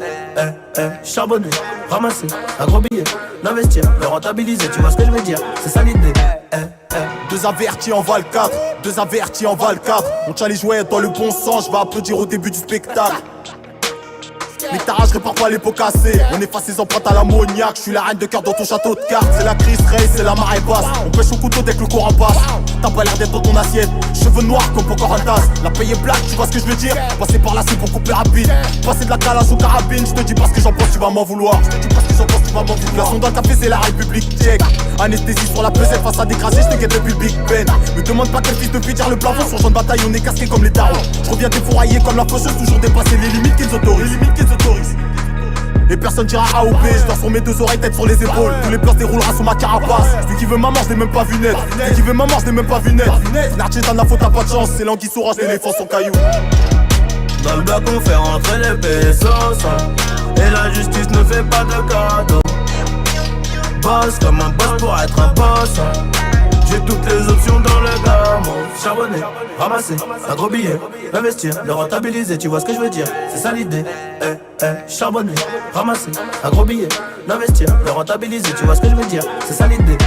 charbonner, ramasser, un gros billet, l'investir, le rentabiliser, tu vois ce que je veux dire. C'est ça l'idée, Deux avertis en Val 4, deux avertis en Val 4. On tient les jouets dans le bon sens, je vais applaudir au début du spectacle. Les t'arracherais parfois les pots cassés. On efface ses empreintes à l'ammoniaque. Je suis la reine de cœur dans ton château de cartes. C'est la crise race, c'est la marée basse. On pêche au couteau dès que le courant passe. T'as pas l'air d'être dans ton assiette. Cheveux noirs comme Pocahontas. La paye est black, tu vois ce que je veux dire. Passer par là c'est beaucoup plus rapide. Passer de la calage aux carabines. Je te dis pas ce que j'en pense, tu vas m'en vouloir. Je te dis pas ce que j'en pense, tu vas m'en vouloir. Glaçon dans le café, c'est la République tchèque. Anesthésie sur la pesette face à des crasés. Je te guette depuis le Big Ben. Me demande pas quel fils de pute tire le plafond. Sur champ de bataille, on est casqué comme les darons. Je reviens défouraillé comme la faucheuse. Toujours dépasser les limites qu'ils autorisent. Et personne dira AOP, je dors sur mes deux oreilles, tête sur les épaules. Tous les pleurs déroulera sous ma carapace. Celui qui veut ma mort, je l'ai même pas vu net. Celui qui veut ma mort, je l'ai même pas vu net. Narchez t'as de la faute, t'as pas de chance. C'est l'anguille sous roche, l'éléphant son caillou. Dans le bloc on fait rentrer les pesos, et la justice ne fait pas de cadeaux. Boss comme un boss pour être un boss. J'ai toutes les options dans le gamme. Charbonner, ramasser, un gros billet, investir, le rentabiliser, tu vois ce que je veux dire. C'est ça l'idée, charbonner, ramasser, un gros billet, l'investir, le rentabiliser, tu vois ce que je veux dire. C'est ça l'idée,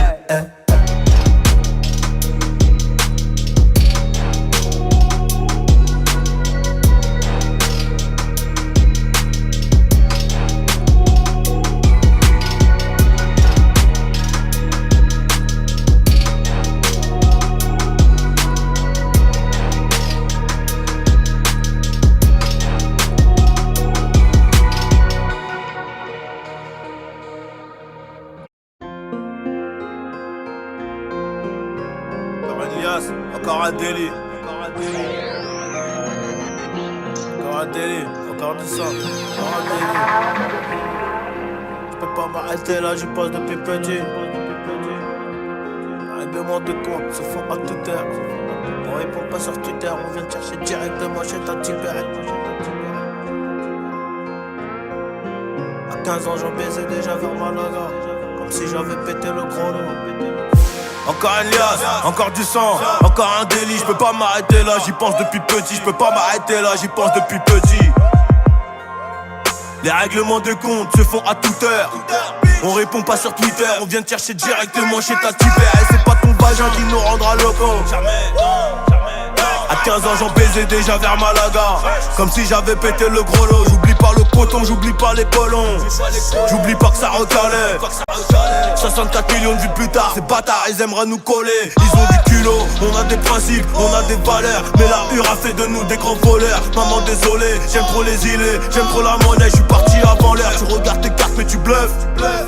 encore un délit. Encore un délit, encore du sang, encore un délit. Je peux pas m'arrêter là, j'y passe depuis petit. Règlement de compte se font à toute heure. On répond pas sur Twitter, on vient te chercher directement chez ta Tibet. À 15 ans j'en baisais déjà vers Malaga, comme si j'avais pété le chrono. Encore un liasse, encore du sang, encore un délit. Je peux pas m'arrêter là, j'y pense depuis petit. Je peux pas m'arrêter là, j'y pense depuis petit. Les règlements de compte se font à toute heure. On répond pas sur Twitter, on vient te chercher directement chez ta Tibet. Et c'est pas ton vagin qui nous rendra locaux. À 15 ans j'en baisais déjà vers Malaga, comme si j'avais pété le gros lot. J'oublie pas le coton, j'oublie pas les colons. J'oublie pas que ça recalait. 64 millions de vues plus tard, ces bâtards ils aimeraient nous coller. Ils ont du culot, on a des principes, on a des valeurs. Mais la hure a fait de nous des grands voleurs. Maman désolé, j'aime trop les îlets, j'aime trop la monnaie. Je suis parti avant l'heure, tu regardes tes cartes mais tu bluffes.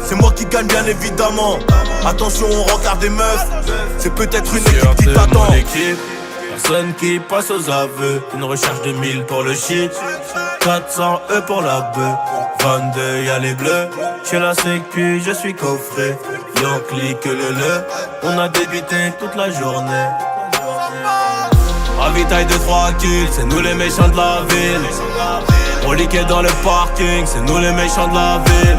C'est moi qui gagne bien évidemment. Attention on regarde des meufs. C'est peut-être une équipe qui t'attend. Personne qui passe aux aveux. Une recherche de 1000 pour le shit, 400 E pour la bœuf. 22 y'a les bleus. Chez la sécu je suis coffré. Y'en clique le. On a débité toute la journée. Ravitaille de 3 kills, c'est nous les méchants de la ville. On liquait dans le parking, c'est nous les méchants de la ville.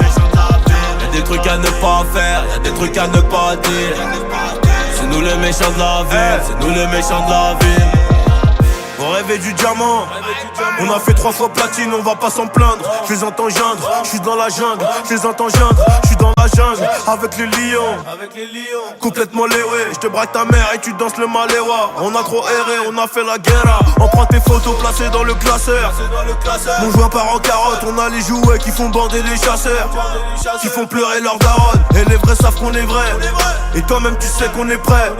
Y'a des trucs à ne pas faire, y'a des trucs à ne pas dire. C'est nous les méchants de la ville, c'est nous les méchants de la ville. On rêvait du diamant, on a fait 3 fois platine, on va pas s'en plaindre. Je les entends geindre, je suis dans la jungle. Je les entends geindre, je suis dans la jungle. Avec les lions, complètement léwé. Je te braque ta mère et tu danses le maléwa. On a trop erré, on a fait la guerre. On prend tes photos placées dans le classeur. Mon joueur part en carotte, on a les jouets qui font bander les chasseurs, qui font pleurer leurs darons. Et les vrais savent qu'on est vrais. Et toi-même tu sais qu'on est prêt.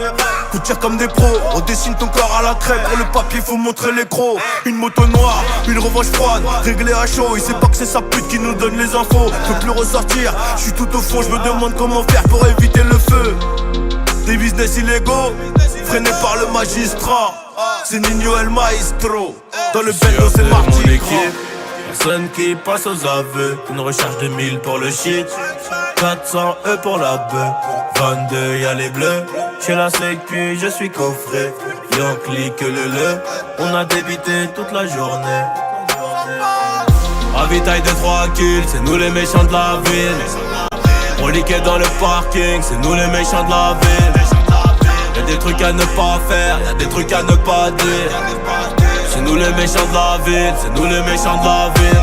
Coup de tir comme des pros, on dessine ton corps à la crêpe. Pour le papier faut montrer les crocs. Une moto noire, une revanche froide, réglée à chaud. Il sait pas que c'est sa pute qui nous donne les infos. Je peux plus ressortir, je suis tout au fond. Je me demande comment faire pour éviter le feu. Des business illégaux, freinés par le magistrat. C'est Nino El Maestro. Dans le Benno c'est Marty. Personne qui passe aux aveux. Une recherche de 1000 pour le shit, 400 E pour la bœuf. 22 y'a les bleus. Chez la sécu je suis coffré. Y'en clique le. On a débité toute la journée. Ravitaille de 3 kills, c'est nous les méchants de la ville. On liquait dans le parking, c'est nous les méchants de la ville. Y'a des trucs à ne pas faire, y'a des trucs à ne pas dire. C'est nous les méchants de la ville, c'est nous les méchants de la ville.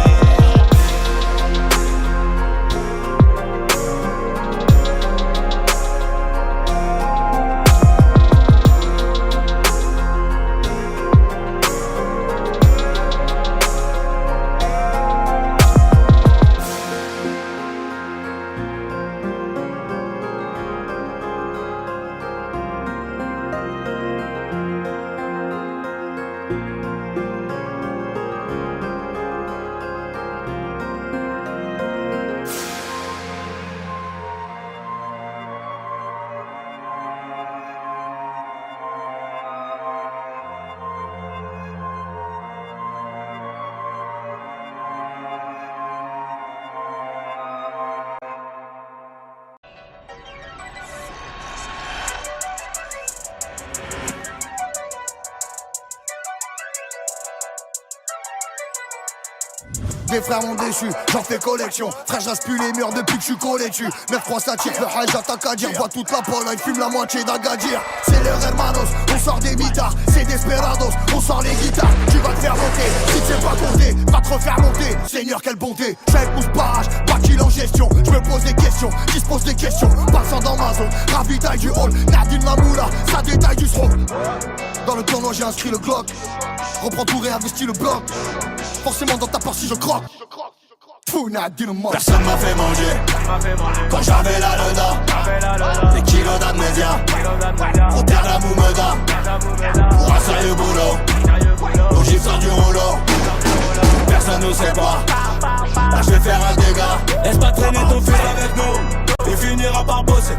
Des frères m'ont déçu, j'en fais collection. Frère, j'asse plus les murs depuis que je suis collé dessus. 9-3 ça tire, le hajj attaque à dire. Bois toute la Pologne, fume la moitié d'Agadir. C'est les hermanos, on sort des mitards. C'est desperados, on sort les guitares. Tu vas te faire monter, si tu sais pas compter, va te refaire monter. Seigneur, quelle bonté, j'avais pousse barrage, pas qu'il en gestion. Je me pose des questions, qui se pose des questions. Passant dans ma zone, ravitaille du hall. Nadine la moula, ça détaille du stroke. Dans le tournoi j'ai inscrit le Glock. Reprends tout, réinvestis le bloc. Forcément dans ta part si je croque. Personne m'a fait manger quand j'avais là dedans. Des kilos d'amnésia pour perdre la moumeda. Pour un sérieux boulot, au gif sort du rouleau. Personne ne sait pas, là je vais faire un dégât. Laisse pas traîner ton fils avec nous, il finira par bosser.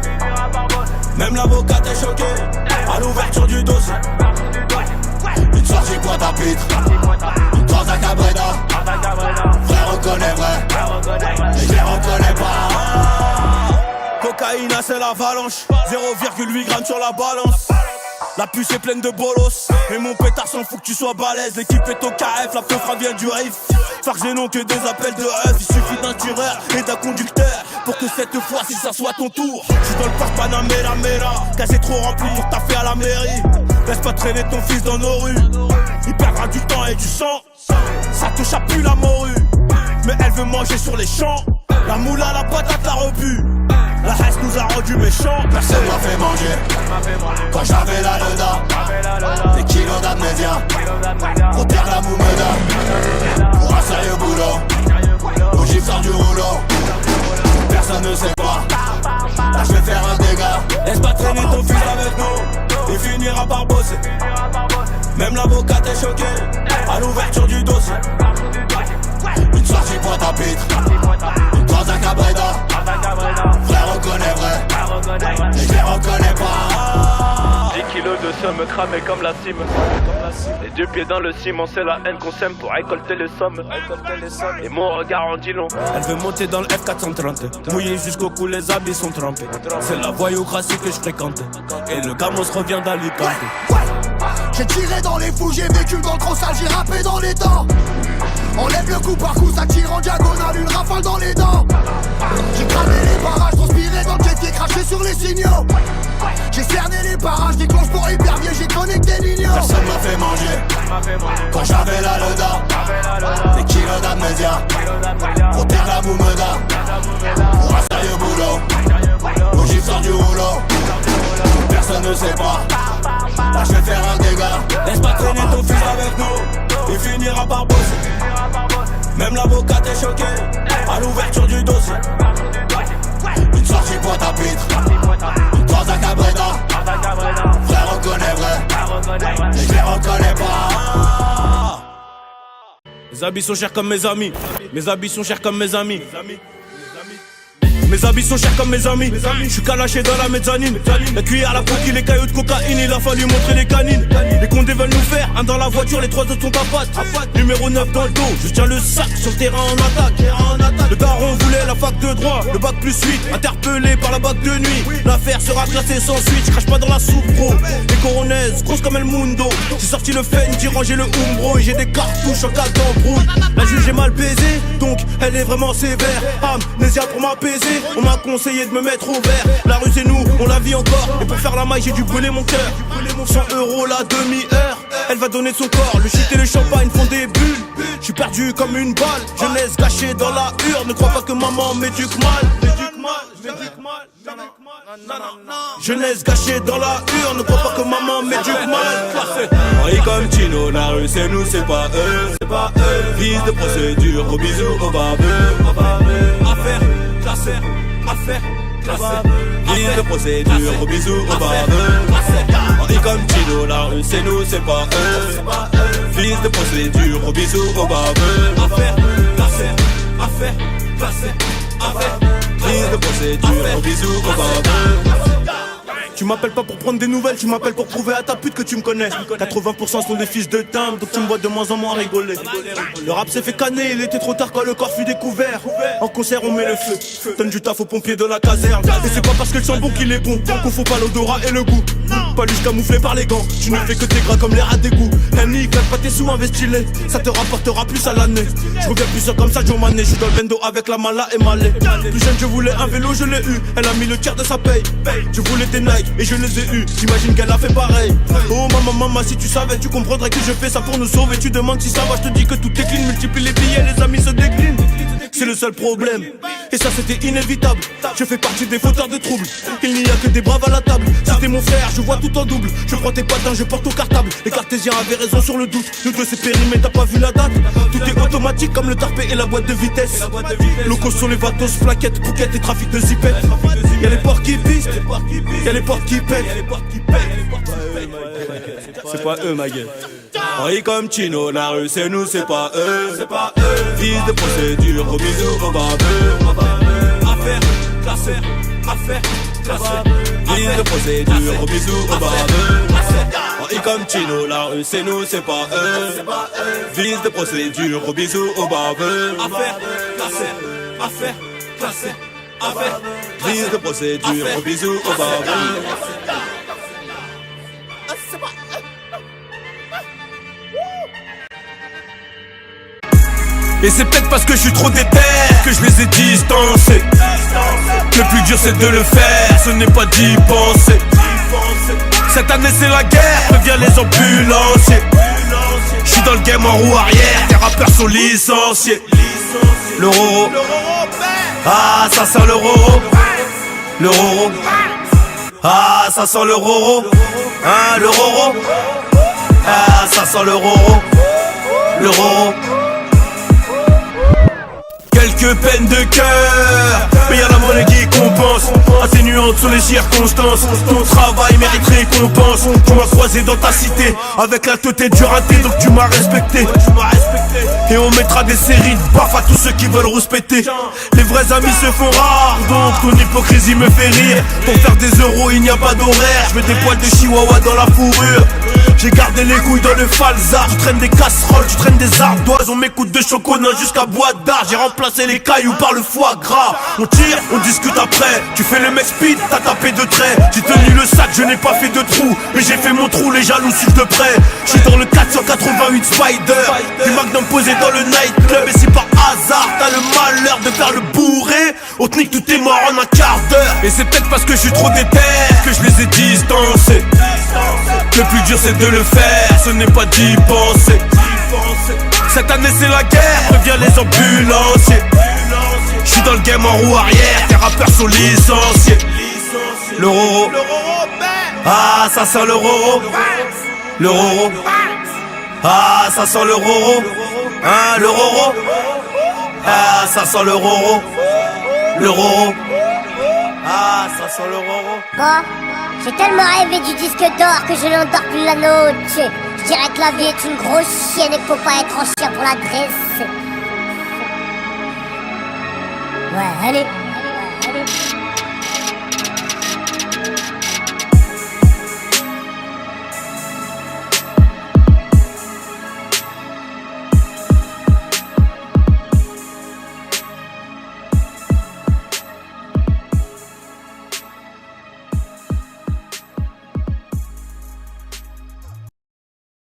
Même l'avocat est choqué à l'ouverture du dossier. Une sortie pointe à pitre, une transe à Cabreda. Frère reconnaît vrai, et je les reconnais pas. Cocaïne c'est l'avalanche, 0,8 grammes sur la balance. La puce est pleine de bolos, et mon pétard s'en fout que tu sois balèze. L'équipe est au KF, la peufra vient du riff. Fargé non que des appels de œufs. Il suffit d'un tireur et d'un conducteur pour que cette fois-ci ça soit ton tour. J'suis dans le parc Panamera Mera, casé trop rempli pour taffer à la mairie. Laisse pas traîner ton fils dans nos rues, il perdra du temps et du sang. Ça touche à plus la morue, mais elle veut manger sur les champs. La moula, la patate, la rebut. La haine nous a rendu méchants. Personne m'a fait manger quand j'avais là dedans. Des kilos d'amnésia pour perdre la moumeda. Pour un sérieux boulot, au gif sort du rouleau. Personne ne sait pas, là je vais faire un dégât. Laisse pas traîner ton fils avec nous, il finira par bosser. Même l'avocat est choqué à l'ouverture du dossier. Une sortie pointe à pitre, une Dans un cabreda, frère reconnaît vrai, mais je les reconnais pas. 10 kilos de somme cramé comme la cime. Les deux pieds dans le ciment, c'est la haine qu'on sème pour récolter les sommes. Et mon regard en dit long. Elle veut monter dans le F430, mouillé jusqu'au cou, les habits sont trempés. C'est la voyoucratie que je fréquente, et le gamos revient d'Alicante. J'ai tiré dans les fous, j'ai vécu dans le gros sale, j'ai rappé dans les dents. On lève le coup par coup, ça tire en diagonale, une rafale dans les dents. J'ai cramé les barrages, transpiré dans le jet qui est craché sur les signaux. J'ai cerné les barrages, déclenche pour hypervier, j'ai connecté l'igno. Personne m'a fait manger quand j'avais la loda. Des kilos d'amnésia pour taire la boumeda. Pour un sérieux boulot où j'y sors du rouleau. Personne ne sait pas, là je vais faire un dégât. Laisse pas traîner ton fils avec nous, il finira par bosser. Même l'avocat est choqué à l'ouverture du dossier. Une sortie boîte à pitre dans un cabreda. Frère reconnaît vrai, mais je les reconnais pas. Mes habits sont chers comme mes amis. Mes habits sont chers comme mes amis. Mes habits sont chers comme mes amis. Je suis calaché dans la mezzanine. La cuillère, la coquille, les cailloux de cocaïne. Il a fallu montrer les canines. Les condés veulent nous faire un dans la voiture, les trois autres sont à pattes. Numéro 9 dans le dos, je tiens le sac sur le terrain en attaque. Le daron voulait la fac de droit, le bac plus 8. Interpellé par la bac de nuit, l'affaire sera classée sans suite. Je crache pas dans la soupe bro. Les coronaises, grosses comme El Mundo. J'ai sorti le fen, j'ai rangé le umbro. Et j'ai des cartouches en cas d'embrouille. La juge est mal baisée, donc elle est vraiment sévère. Amnésia pour m'apaiser, on m'a conseillé de me mettre au vert. La rue c'est nous, on la vit encore. Et pour faire la maille j'ai dû brûler mon cœur. 100 € la demi-heure, elle va donner de son corps. Le shit et le champagne font des bulles. Je suis perdu comme une balle, jeunesse gâchée dans la hure. Ne crois pas que maman m'éduque mal. Jeunesse gâchée dans la hure, ne crois pas que maman m'éduque mal. Henri comme Tino, la rue c'est nous, c'est pas eux. Fils de procédure, gros bisous au barbeux. Affaire, classée, affaire, classée. Fils de procédure, gros bisous au barbeux. Henri comme Tino, la rue c'est nous, c'est pas eux. Fils de procédure, gros bisous au barbeux. Affaire, classée, affaire, classée, affaire. Fils de procédure, gros bisous au barbeux. Tu m'appelles pas pour prendre des nouvelles, tu m'appelles pour prouver à ta pute que tu me connais. 80% sont des fils de timbre, donc tu me vois de moins en moins rigoler. Le rap s'est fait canner, il était trop tard quand le corps fut découvert. En concert on met le feu, donne du taf aux pompiers de la caserne. Et c'est pas parce que le sent bon qu'il est bon, qu'on faut pas l'odorat et le goût. Pas juste camouflé par les gants, tu ne fais que tes gras comme les rats d'égout. Henny, claque pas tes sous, investis-les, ça te rapportera plus à l'année. Je reviens plus sûr comme ça, Joe Mané, je suis dans le bendo avec la mala et Malé. Plus jeune je voulais un vélo, je l'ai eu, elle a mis le tiers de sa paye. Je voulais des Nike et je les ai eus, j'imagine qu'elle a fait pareil. Oh maman, si tu savais, tu comprendrais que je fais ça pour nous sauver. Tu demandes si ça va, je te dis que tout est clean. Multiplie les billets, les amis se déclinent. C'est le seul problème, et ça c'était inévitable. Je fais partie des fauteurs de troubles, il n'y a que des braves à la table. C'était mon frère, je vois tout en double. Je prends tes patins, je porte au cartable. Les cartésiens avaient raison sur le doute. Nous deux c'est périmé, t'as pas vu la date. Tout est automatique comme le tarpé et la boîte de vitesse. Locaux sur les vatos, plaquettes, bouquettes et trafic de zipettes. Y'a les portes qui pissent, y'a les portes qui pètent. C'est pas eux ma gueule. Henri comme Tino, la rue c'est nous, c'est pas eux. Fils de procédure, gros bisous au barbeux. Affaire, classée, affaire, classée. Fils de procédure, gros bisous au barbeux. Henri comme Tino, la rue c'est nous, c'est pas eux. Fils de procédure, gros bisous au barbeux. Affaire, classée, affaire, classée, affaire. Fils de procédure, gros bisous au barbeux. Et c'est peut-être parce que je suis trop déter que je les ai distancés. Le plus dur c'est de le faire, ce n'est pas d'y penser. Cette année c'est la guerre, préviens les ambulanciers. Je suis dans le game en roue arrière, les rappeurs sont licenciés. Le roro, ah ça sent le roro. Le roro, ah ça sent le roro. Ah le roro, ah ça sent le roro. Le roro. que peine de cœur. Mais y'a la monnaie qui compense, atténuante sur les circonstances. Ton travail mérite récompense. Tu m'as croisé dans ta cité, avec la tête du raté, donc tu m'as respecté. Et on mettra des séries de baffes à tous ceux qui veulent rouspéter. Les vrais amis se font rares, donc ton hypocrisie me fait rire. Pour faire des euros il n'y a pas d'horaire, je veux des poils de chihuahua dans la fourrure. J'ai gardé les couilles dans le falzar. Tu traînes des casseroles, tu traînes des ardoises. On m'écoute de chocolat jusqu'à bois d'art. J'ai remplacé les cailloux par le foie gras. On tire, on discute après. Tu fais le mec speed, t'as tapé de traits. J'ai tenu le sac, je n'ai pas fait de trou, mais j'ai fait mon trou, les jaloux suivent de près. J'suis dans le 488 Spider, du Magnum posé dans le nightclub. Et si par hasard t'as le malheur de faire le bourré, on te nique, tout est mort en un quart d'heure. Et c'est peut-être parce que je suis trop déter que je les ai distancés. Le plus dur c'est de le faire, ce n'est pas d'y penser. Cette année c'est la guerre, préviens les ambulanciers. J'suis dans le game en roue arrière, tes rappeurs sont licenciés. Le roro, ah ça sent le roro. Le roro, ah ça sent le roro. Hein, le roro, ah ça sent le roro. Le roro, ah ça sent le roro. Bon, j'ai tellement rêvé du disque d'or que je n'endors plus la noche. Je dirais que la vie est une grosse chienne et qu'il faut pas être en chien pour la dresser. Ouais, allez.